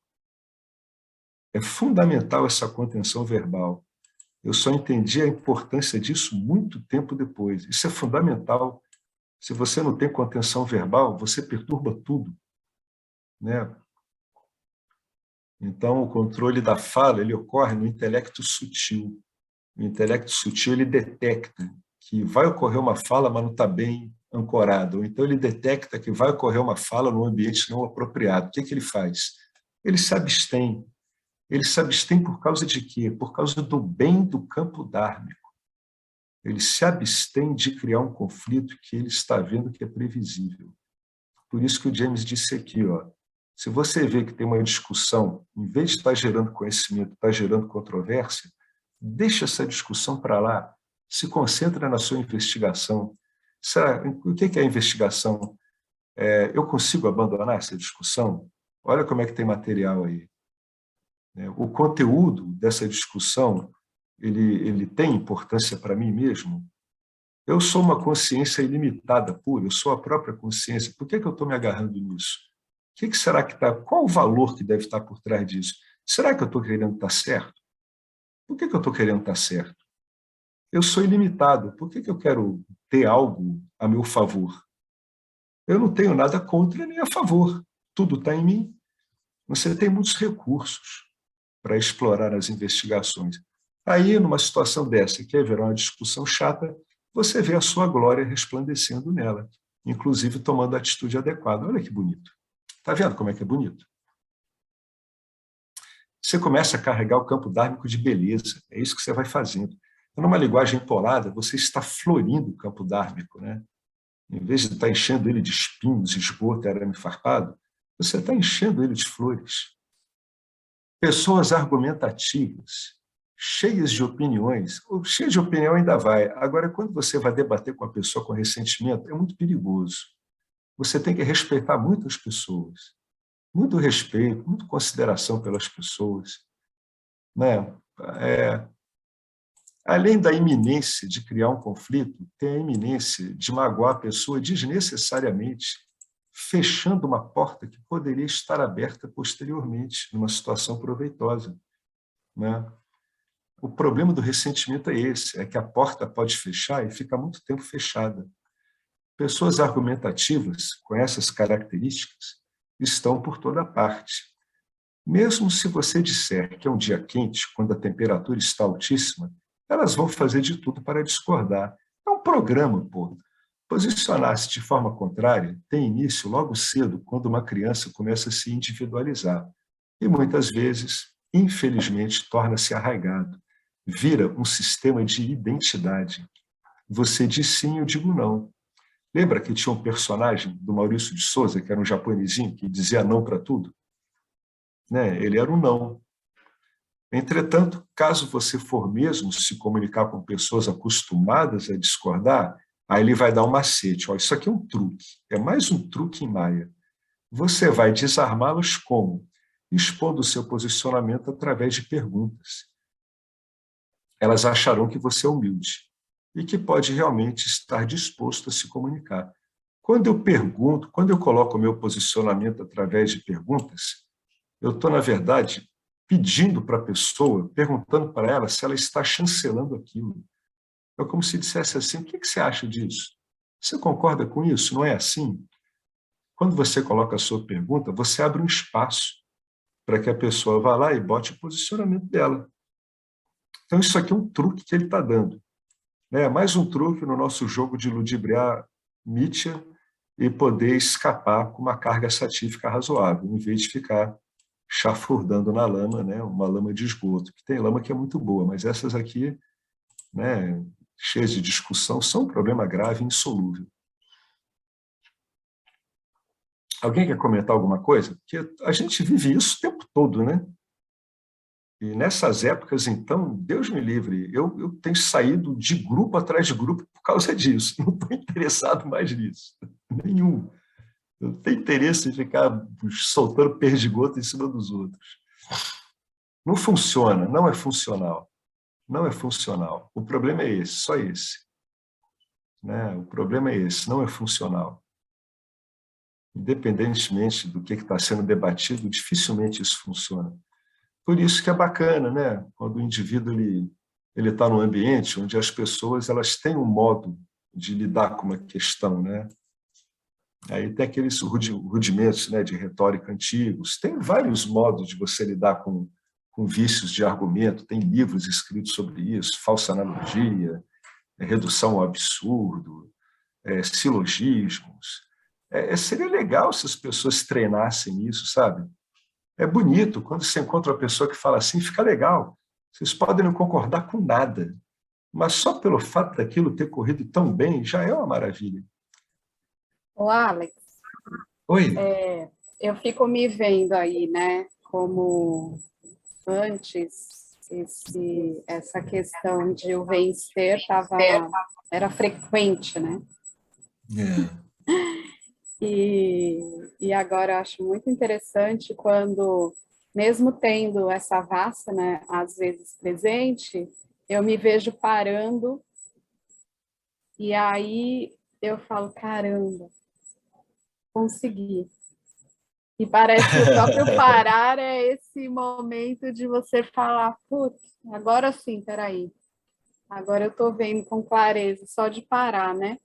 É fundamental essa contenção verbal. Eu só entendi a importância disso muito tempo depois. Isso é fundamental. Se você não tem contenção verbal, você perturba tudo. Então, o controle da fala ele ocorre no intelecto sutil. O intelecto sutil ele detecta que vai ocorrer uma fala, mas não está bem ancorado. Ou então ele detecta que vai ocorrer uma fala num ambiente não apropriado. O que ele faz? Ele se abstém. Ele se abstém por causa de quê? Por causa do bem do campo dármico. ele se abstém de criar um conflito que ele está vendo que é previsível. Por isso que o James disse aqui, ó, se você vê que tem uma discussão, em vez de estar gerando conhecimento, está gerando controvérsia, deixa essa discussão para lá, se concentra na sua investigação. O que é a investigação? Eu consigo abandonar essa discussão? Olha como é que tem material aí. O conteúdo dessa discussão, ele tem importância para mim mesmo? Eu sou uma consciência ilimitada, pura, eu sou a própria consciência. Por que eu estou me agarrando nisso? O que será que está? Qual o valor que deve estar por trás disso? Será que eu estou querendo estar certo? Por que eu estou querendo estar certo? Eu sou ilimitado. Por que eu quero ter algo a meu favor? Eu não tenho nada contra nem a favor. Tudo está em mim. Você tem muitos recursos para explorar as investigações. Aí, numa situação dessa, que haverá uma discussão chata, você vê a sua glória resplandecendo nela, inclusive tomando a atitude adequada. Olha que bonito. Está vendo como é que é bonito? Você começa a carregar o campo dármico de beleza. É isso que você vai fazendo. Então, numa linguagem empolada, você está florindo o campo dármico, né? Em vez de estar enchendo ele de espinhos, esgoto, arame farpado, você está enchendo ele de flores. Pessoas argumentativas, cheias de opiniões. Cheia de opinião ainda vai. Agora, quando você vai debater com a pessoa com ressentimento, é muito perigoso. Você tem que respeitar muito as pessoas. Muito respeito, muita consideração pelas pessoas. Né? Além da iminência de criar um conflito, tem a iminência de magoar a pessoa desnecessariamente, fechando uma porta que poderia estar aberta posteriormente, numa situação proveitosa. Né? O problema do ressentimento é esse, é que a porta pode fechar e fica muito tempo fechada. Pessoas argumentativas, com essas características, estão por toda parte. Mesmo se você disser que é um dia quente, quando a temperatura está altíssima, elas vão fazer de tudo para discordar. É um programa, pô. Posicionar-se de forma contrária tem início logo cedo, quando uma criança começa a se individualizar. E muitas vezes, infelizmente, torna-se arraigado. Vira um sistema de identidade. Você diz sim, eu digo não. Lembra que tinha um personagem do Maurício de Souza, que era um japonesinho, que dizia não para tudo? Né? Ele era um não. Entretanto, caso você for mesmo se comunicar com pessoas acostumadas a discordar, aí ele vai dar um macete. Ó, isso aqui é um truque, é mais um truque em Maia. Você vai desarmá-los como? Expondo o seu posicionamento através de perguntas. Elas acharão que você é humilde e que pode realmente estar disposto a se comunicar. Quando eu pergunto, quando eu coloco o meu posicionamento através de perguntas, eu estou, na verdade, pedindo para a pessoa, perguntando para ela se ela está chancelando aquilo. É como se dissesse assim, o que você acha disso? Você concorda com isso? Não é assim? Quando você coloca a sua pergunta, você abre um espaço para que a pessoa vá lá e bote o posicionamento dela. Então, isso aqui é um truque que ele está dando. Mais um truque no nosso jogo de ludibriar Mítia e poder escapar com uma carga satífica razoável, em vez de ficar chafurdando na lama, né, uma lama de esgoto, que tem lama que é muito boa, mas essas aqui, né, cheias de discussão, são um problema grave e insolúvel. Alguém quer comentar alguma coisa? Porque a gente vive isso o tempo todo, né? E nessas épocas, então, Deus me livre, eu tenho saído de grupo atrás de grupo por causa disso. Não estou interessado mais nisso. Nenhum. Eu não tenho interesse em ficar soltando perdigoto em cima dos outros. Não funciona, não é funcional. Não é funcional. O problema é esse, só esse. Né? O problema é esse, não é funcional. Independentemente do que está sendo debatido, dificilmente isso funciona. Por isso que é bacana, né? Quando o indivíduo ele está num ambiente onde as pessoas elas têm um modo de lidar com uma questão, né? Aí tem aqueles rudimentos, né, de retórica antigos. Tem vários modos de você lidar com vícios de argumento. Tem livros escritos sobre isso, falsa analogia, redução ao absurdo, silogismos. Seria legal se as pessoas treinassem isso, sabe? É bonito, quando você encontra uma pessoa que fala assim, fica legal. Vocês podem não concordar com nada, mas só pelo fato daquilo ter corrido tão bem já é uma maravilha. O Alex, Oi? eu fico me vendo aí, né, como antes essa questão de o vencer era frequente, né? É. E agora eu acho muito interessante quando, mesmo tendo essa vasta, né, às vezes presente, eu me vejo parando e aí eu falo, caramba, consegui. E parece que o próprio parar é esse momento de você falar, putz, agora sim, peraí, agora eu estou vendo com clareza, só de parar, né?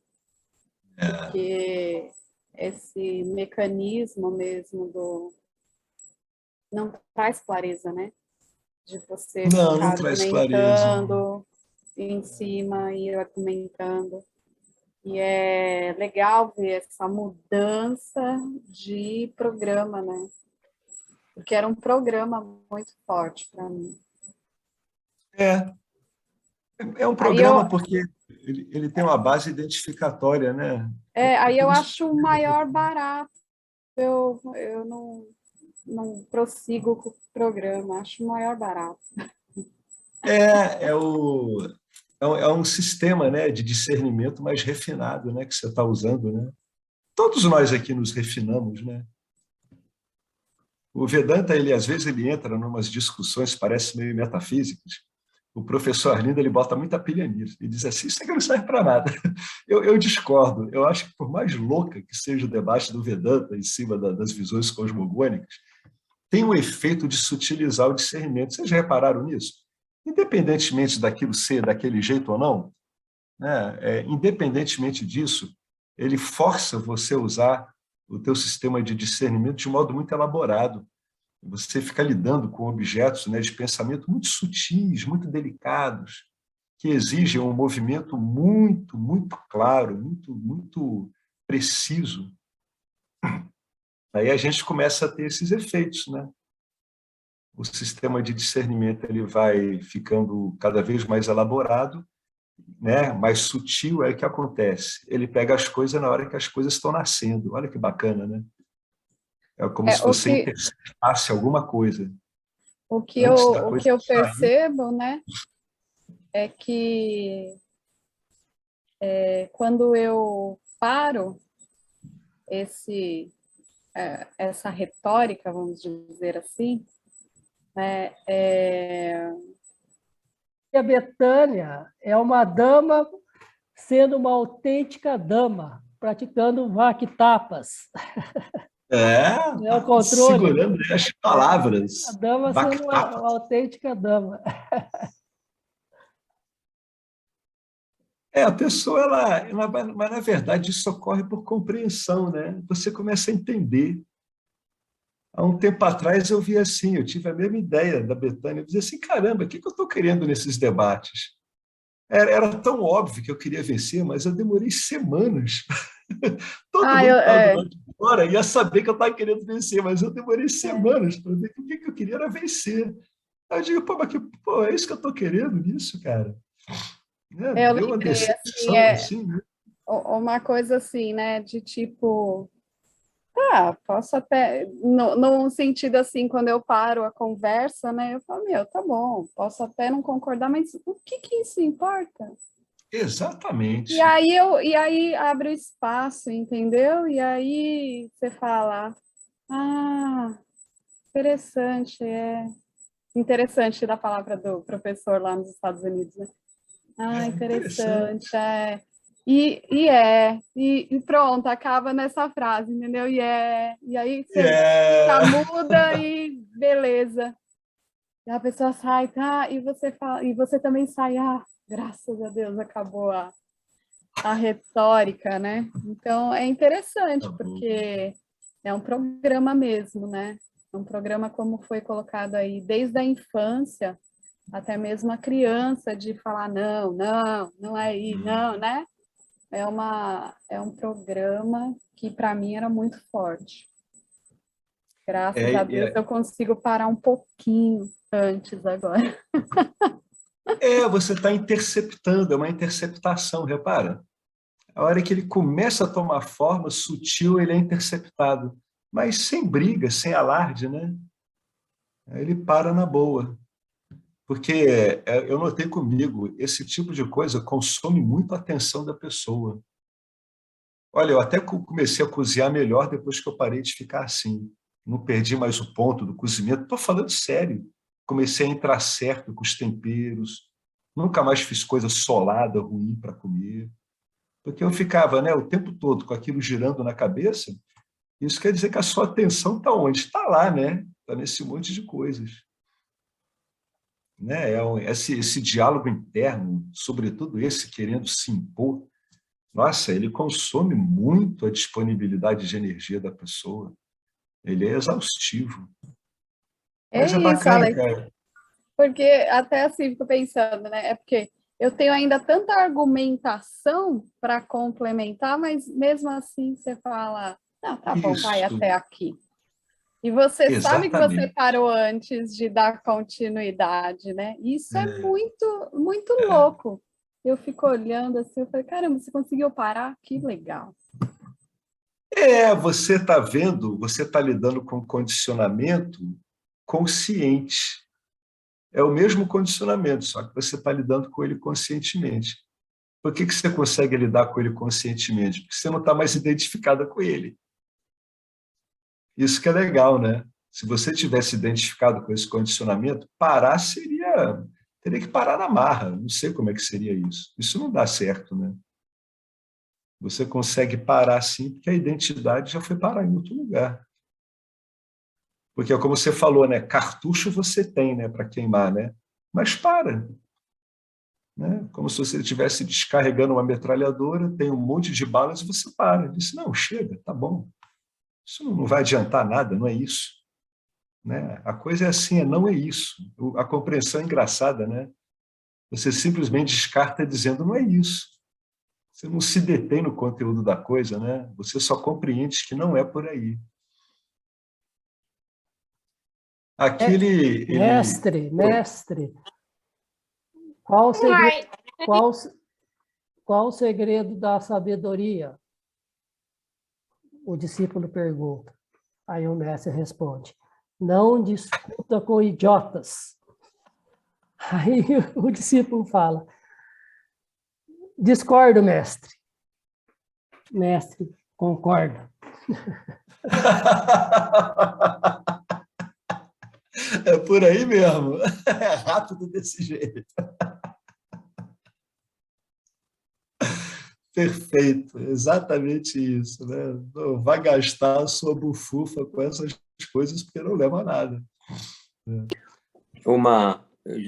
Porque esse mecanismo mesmo não traz clareza, né? De você Não, ficar não traz clareza. argumentando em cima e argumentando. E é legal ver essa mudança de programa, né? Porque era um programa muito forte para mim. É, é um Aí eu, programa porque ele tem uma base identificatória, né? É aí por eu isso acho o maior barato. Eu não prossigo com o programa, acho o maior barato. é um sistema, né, de discernimento mais refinado, né, que você está usando, né? Todos nós aqui nos refinamos, né? O Vedanta, ele às vezes ele entra em umas discussões, parece meio metafísicas. O professor Arlindo, ele bota muita pilha nisso. Ele diz assim, isso aqui não serve para nada. Eu discordo. Eu acho que por mais louca que seja o debate do Vedanta em cima das visões cosmogônicas, tem um efeito de sutilizar o discernimento. Vocês já repararam nisso? Independentemente daquilo ser daquele jeito ou não, né? Independentemente disso, ele força você a usar o teu sistema de discernimento de modo muito elaborado. Você fica lidando com objetos, né, de pensamento muito sutis, muito delicados, que exigem um movimento muito, muito claro, muito, muito preciso. Aí a gente começa a ter esses efeitos, né? O sistema de discernimento ele vai ficando cada vez mais elaborado, né? Mais sutil. É o que acontece. Ele pega as coisas na hora que as coisas estão nascendo. Olha que bacana, né? É como se O você que, interpretasse alguma coisa o que eu, antes da o coisa que eu sair. percebo, né, é que quando eu paro essa retórica, vamos dizer assim, né, E a Betânia é uma dama sendo uma autêntica dama, praticando vaquitapas. É o controle, né? Segurando as A palavras. dama sendo Bactapa. uma autêntica dama. A pessoa, mas na verdade isso ocorre por compreensão, né? Você começa a entender. Há um tempo atrás eu vi assim, eu tive a mesma ideia da Betânia, eu dizia assim, caramba, o que eu estou querendo nesses debates? Era tão óbvio que eu queria vencer, mas eu demorei semanas. Todo mundo que estava do lado de fora ia saber que eu estava querendo vencer, mas eu demorei semanas para ver que o que eu queria era vencer. Aí eu digo, pô, é isso que eu estou querendo nisso, cara? eu Deu uma lembrei, assim, decepção, assim, né? uma coisa assim, né, de tipo, posso até, num sentido assim, quando eu paro a conversa, né, eu falo, tá bom, posso até não concordar, mas o que isso importa? E Exatamente. aí e aí abre o espaço, entendeu? E aí você fala, interessante, interessante da palavra do professor lá nos Estados Unidos, né? Interessante. Interessante, e pronto, acaba nessa frase, entendeu? E aí você já muda e beleza. E a pessoa sai, e você fala, e você também sai, graças a Deus, acabou a retórica, né? Então é interessante, Tá bom. porque é um programa mesmo, né? É um programa como foi colocado aí desde a infância, até mesmo a criança, de falar, não é aí, não, né? É um programa que para mim era muito forte. Graças a Deus É, eu consigo parar um pouquinho antes agora. Você está interceptando, é uma interceptação, repara. A hora que ele começa a tomar forma sutil, ele é interceptado, mas sem briga, sem alarde, né? Aí ele para na boa. Porque eu notei comigo, esse tipo de coisa consome muito a atenção da pessoa. Olha, eu até comecei a cozinhar melhor depois que eu parei de ficar assim. Não perdi mais o ponto do cozimento. Estou falando sério. Comecei a entrar certo com os temperos. Nunca mais fiz coisa solada, ruim para comer. Porque eu ficava, né, o tempo todo com aquilo girando na cabeça. Isso quer dizer que a sua atenção está onde? Está lá, né? Está nesse monte de coisas. Né? Esse diálogo interno, sobretudo esse querendo se impor, nossa, ele consome muito a disponibilidade de energia da pessoa. Ele é exaustivo. É Mas é isso, bacana, Alex. cara. Porque até assim fico pensando, né? É porque eu tenho ainda tanta argumentação para complementar, mas mesmo assim você fala, não, tá bom, vai Isso, até aqui. E você sabe que você exatamente. parou antes de dar continuidade, né? Isso é muito, muito É. louco. Eu fico olhando assim, eu falei, caramba, você conseguiu parar? Que legal. Você está vendo, você está lidando com condicionamento consciente. É o mesmo condicionamento, só que você está lidando com ele conscientemente. Por que você consegue lidar com ele conscientemente? Porque você não está mais identificada com ele. Isso que é legal, né? Se você tivesse identificado com esse condicionamento, parar teria que parar na marra. Não sei como é que seria isso. Isso não dá certo, né? Você consegue parar sim, porque a identidade já foi parar em outro lugar. Porque é como você falou, né? Cartucho você tem, né, para queimar, né? Mas para, né? Como se você estivesse descarregando uma metralhadora, tem um monte de balas e você para. Diz, não, chega, tá bom. Isso não vai adiantar nada, não é isso. Né? A coisa é assim, não é isso. A compreensão é engraçada, né? Você simplesmente descarta dizendo não é isso. Você não se detém no conteúdo da coisa, né? Você só compreende que não é por aí. Aqui Mestre, qual o segredo, qual, qual o segredo da sabedoria? O discípulo pergunta. Aí o mestre responde: não discuta com idiotas. Aí o discípulo fala: discordo, mestre. Mestre, concorda. É por aí mesmo. É rápido desse jeito. Perfeito, exatamente isso. Né? Não vai gastar a sua bufufa com essas coisas porque não leva a nada.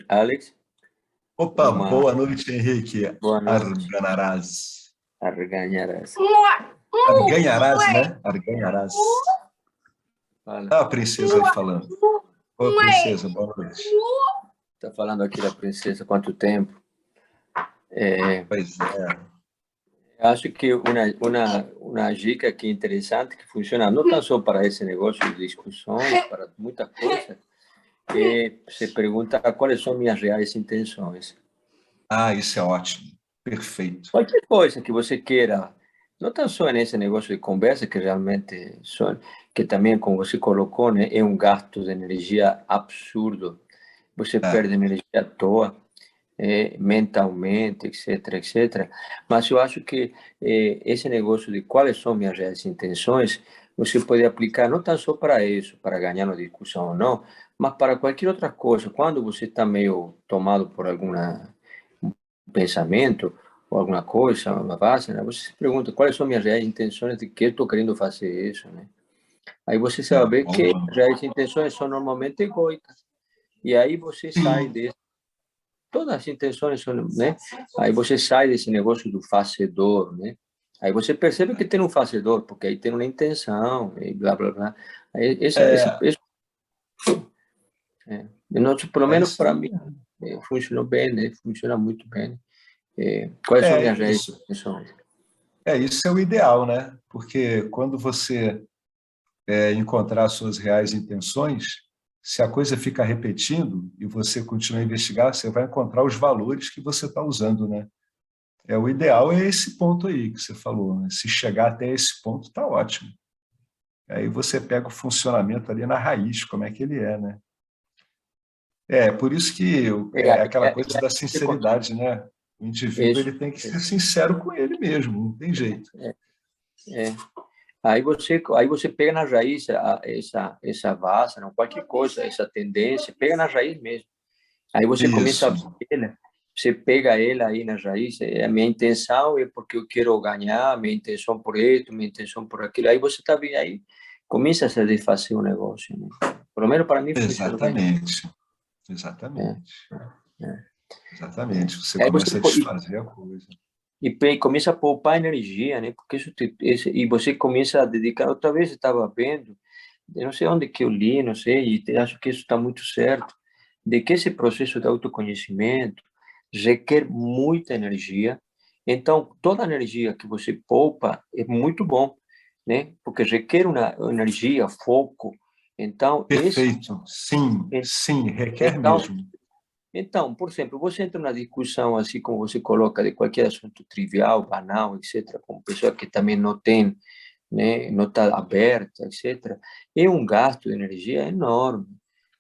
Alex, Opa, boa noite, Henrique. boa noite. Arganarás. Arganharás. Arganharás, né? Arganharás. Fala. A princesa aí falando. Ô, princesa, boa noite. Está falando aqui da princesa há quanto tempo? Pois é. Acho que uma dica aqui interessante que funciona não tão só para esse negócio de discussões, para muita coisa, é se pergunta quais são minhas reais intenções. Isso é ótimo. Perfeito. Qualquer coisa que você queira, não tão só nesse negócio de conversa, que realmente que também, como você colocou, né, é um gasto de energia absurdo. Você perde energia à toa, mentalmente, etc, etc. Mas eu acho que esse negócio de quais são minhas reais intenções, você pode aplicar não tão só para isso, para ganhar uma discussão ou não, mas para qualquer outra coisa. Quando você está meio tomado por algum pensamento ou alguma coisa, uma base, né? Você se pergunta quais são minhas reais intenções de que eu estou querendo fazer isso, né? Aí você sabe que as reais intenções são normalmente egoicas. E aí você sai desse. Todas as intenções são, né? Aí você sai desse negócio do fazedor, né? Aí você percebe que tem um fazedor, porque aí tem uma intenção, e blá, blá, blá. Aí pelo menos para mim, funcionou bem, né? Funciona muito bem. Quais são minhas reais intenções? Isso é o ideal, né? Porque quando você encontrar suas reais intenções, Se a coisa fica repetindo e você continua a investigar, você vai encontrar os valores que você está usando, né? O ideal é esse ponto aí que você falou, né? Se chegar até esse ponto, está ótimo. Aí você pega o funcionamento ali na raiz, como é que ele é, né? Por isso que é aquela coisa da sinceridade, né? O indivíduo Isso, ele tem que ser isso. sincero com ele mesmo, não tem jeito. É. Aí você pega na raiz essa vasa, não, qualquer coisa, essa tendência, pega na raiz mesmo. Aí você começa a Isso. ver, você pega ela aí na raiz, a minha intenção é porque eu quero ganhar, minha intenção por isso, minha intenção por aquilo. Aí você está vendo, aí começa a se desfazer o negócio, né? Pelo menos para mim funciona bem. Exatamente. É, Exatamente. é, Exatamente. Você Aí você começa a desfazer a coisa. começa a poupar energia, né? Porque e você começa a dedicar. Outra vez eu estava vendo, eu não sei onde que eu li, não sei, e acho que isso está muito certo, de que esse processo de autoconhecimento requer muita energia. Então, toda a energia que você poupa é muito bom, né? Porque requer uma energia, foco. Então, Perfeito. Sim, sim, requer então, mesmo. então, por exemplo, você entra na discussão, assim como você coloca, de qualquer assunto trivial, banal, etc., com pessoa que também não tem, né, não está aberta, etc., é um gasto de energia enorme,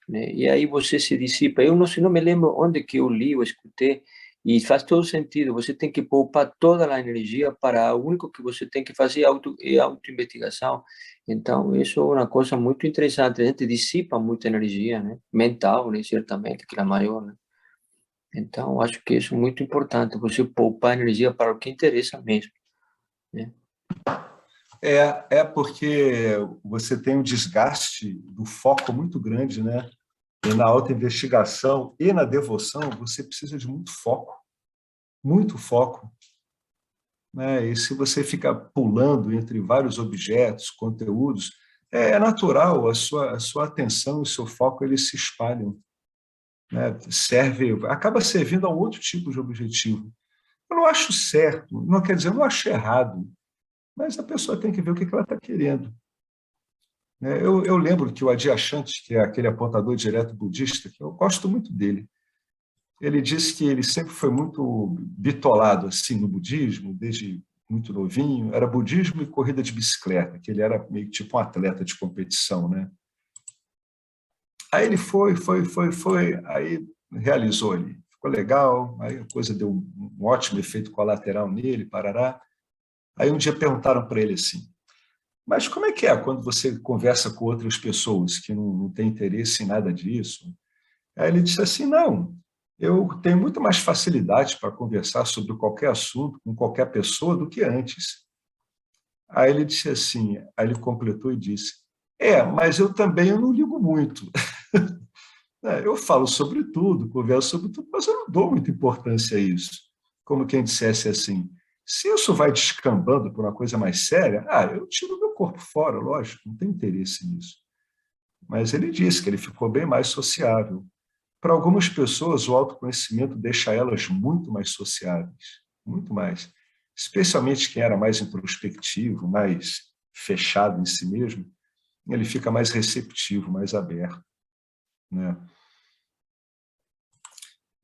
né? E aí você se dissipa. Eu não sei, não me lembro onde que eu li ou escutei, e faz todo sentido. Você tem que poupar toda a energia para o único que você tem que fazer é auto-investigação. Então, isso é uma coisa muito interessante. A gente dissipa muita energia, né? Mental, né? Certamente, que é a maior, né? Então, acho que isso é muito importante, você poupar energia para o que interessa mesmo, né? É porque você tem um desgaste do foco muito grande, né? E na autoinvestigação e na devoção, você precisa de muito foco, né? E se você fica pulando entre vários objetos, conteúdos, é natural, a sua atenção e o seu foco eles se espalham, né? Acaba servindo a um outro tipo de objetivo. Eu não acho certo, não quer dizer, eu não acho errado, mas a pessoa tem que ver o que ela está querendo. Eu lembro que o Adyashanti, que é aquele apontador direto budista, que eu gosto muito dele, ele disse que ele sempre foi muito bitolado assim no budismo, desde muito novinho, era budismo e corrida de bicicleta, que ele era meio tipo um atleta de competição, né? Aí ele foi, aí realizou ali, ficou legal, aí a coisa deu um ótimo efeito colateral nele, parará. Aí um dia perguntaram para ele assim, mas como é que é quando você conversa com outras pessoas que não têm interesse em nada disso? Aí ele disse assim, não, eu tenho muito mais facilidade para conversar sobre qualquer assunto com qualquer pessoa do que antes. Aí ele disse assim, aí ele completou e disse, mas eu não ligo muito. Eu falo sobre tudo, converso sobre tudo, mas eu não dou muita importância a isso. Como quem dissesse assim, se isso vai descambando por uma coisa mais séria, eu tiro meu corpo fora, lógico, não tenho interesse nisso. Mas ele disse que ele ficou bem mais sociável. Para algumas pessoas, o autoconhecimento deixa elas muito mais sociáveis, muito mais. Especialmente quem era mais introspectivo, mais fechado em si mesmo, ele fica mais receptivo, mais aberto, né?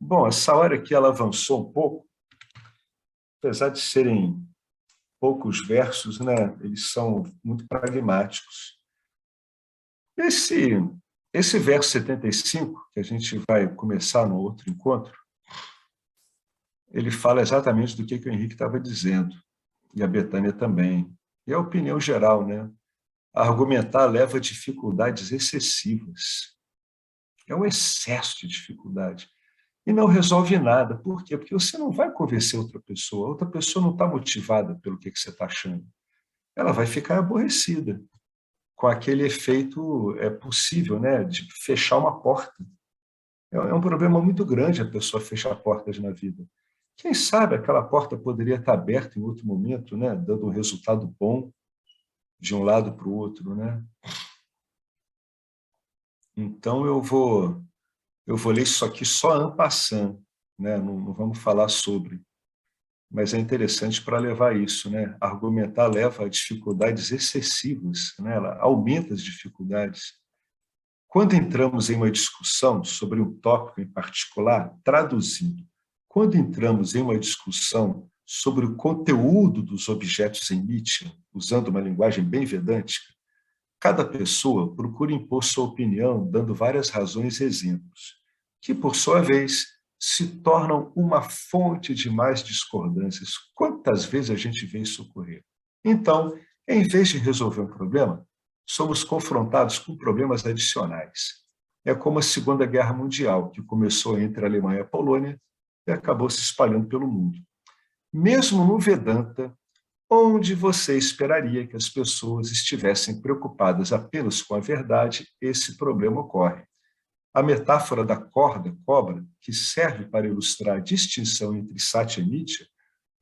Bom, essa hora aqui ela avançou um pouco, apesar de serem poucos versos, né? Eles são muito pragmáticos. Esse verso 75, que a gente vai começar no outro encontro, ele fala exatamente do que o Henrique estava dizendo, e a Betânia também. E a opinião geral, né? Argumentar leva a dificuldades excessivas. É um excesso de dificuldade. E não resolve nada. Por quê? Porque você não vai convencer outra pessoa não está motivada pelo que você está achando. Ela vai ficar aborrecida, com aquele efeito possível, né, de fechar uma porta. É um problema muito grande a pessoa fechar portas na vida. Quem sabe aquela porta poderia estar aberta em outro momento, né, dando um resultado bom de um lado para o outro, né? Então eu vou ler isso aqui só en passant, né? Não vamos falar sobre, mas é interessante para levar isso, né? Argumentar leva a dificuldades excessivas, né? Ela aumenta as dificuldades. Quando entramos em uma discussão sobre um tópico em particular, traduzindo, quando entramos em uma discussão sobre o conteúdo dos objetos em Nitya, usando uma linguagem bem vedântica, cada pessoa procura impor sua opinião, dando várias razões e exemplos, que, por sua vez, se tornam uma fonte de mais discordâncias. Quantas vezes a gente vê isso ocorrer? Então, em vez de resolver um problema, somos confrontados com problemas adicionais. É como a Segunda Guerra Mundial, que começou entre a Alemanha e a Polônia e acabou se espalhando pelo mundo. Mesmo no Vedanta, onde você esperaria que as pessoas estivessem preocupadas apenas com a verdade, esse problema ocorre. A metáfora da corda cobra, que serve para ilustrar a distinção entre Satya e Nitya,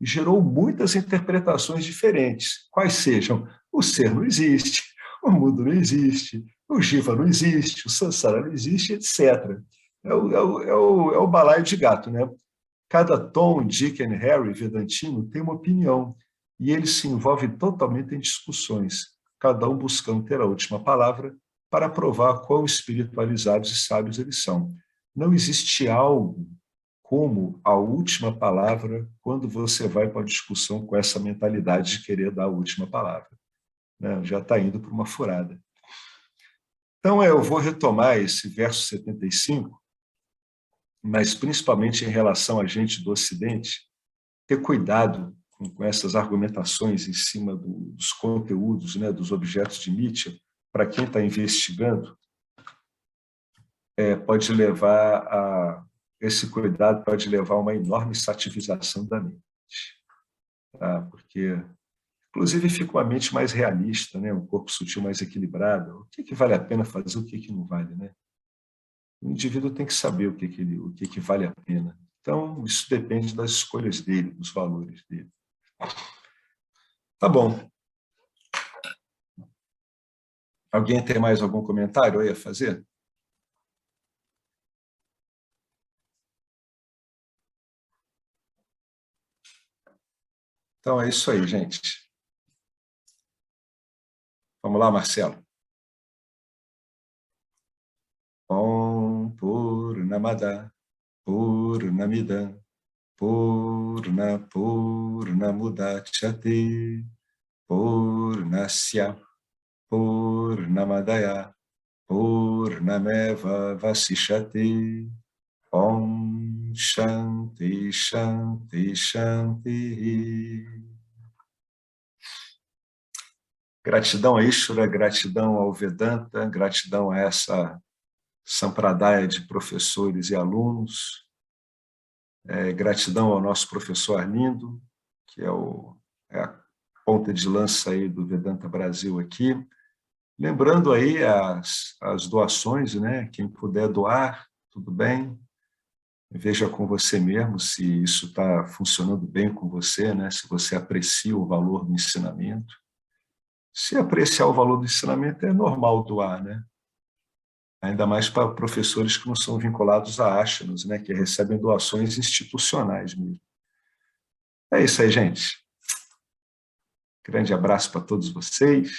gerou muitas interpretações diferentes, quais sejam: o ser não existe, o mundo não existe, o Jiva não existe, o Sansara não existe, etc. É o balaio de gato, né? Cada Tom, Dick e Harry vedantino tem uma opinião, e eles se envolvem totalmente em discussões, cada um buscando ter a última palavra para provar quão espiritualizados e sábios eles são. Não existe algo como a última palavra quando você vai para a discussão com essa mentalidade de querer dar a última palavra. Né? Já está indo para uma furada. Então, eu vou retomar esse verso 75, mas principalmente em relação a gente do Ocidente, ter cuidado com essas argumentações em cima dos conteúdos, né, dos objetos de Nietzsche, para quem está investigando, pode levar a... Esse cuidado pode levar a uma enorme sativização da mente. Tá? Porque, inclusive, fica uma mente mais realista, né? Um corpo sutil mais equilibrado. O que vale a pena fazer, o que não vale, né? O indivíduo tem que saber o que vale a pena. Então, isso depende das escolhas dele, dos valores dele. Tá bom. Alguém tem mais algum comentário aí a fazer? Então, é isso aí, gente. Vamos lá, Marcelo. Om Purnamada Purnamidam Purna Purnamudachyate Purnasya Purnamadaya Purnameva Vasishyate. Om Shanti Shanti Shanti. Gratidão a Ishvara, gratidão ao Vedanta, gratidão a essa sampradaya de professores e alunos, gratidão ao nosso professor Arlindo, que é a ponta de lança aí do Vedanta Brasil aqui. Lembrando aí as doações, né? Quem puder doar, tudo bem. Veja com você mesmo se isso está funcionando bem com você, né? Se você aprecia o valor do ensinamento. Se apreciar o valor do ensinamento, é normal doar, né? Ainda mais para professores que não são vinculados a ashramas, né? Que recebem doações institucionais mesmo. É isso aí, gente. Grande abraço para todos vocês.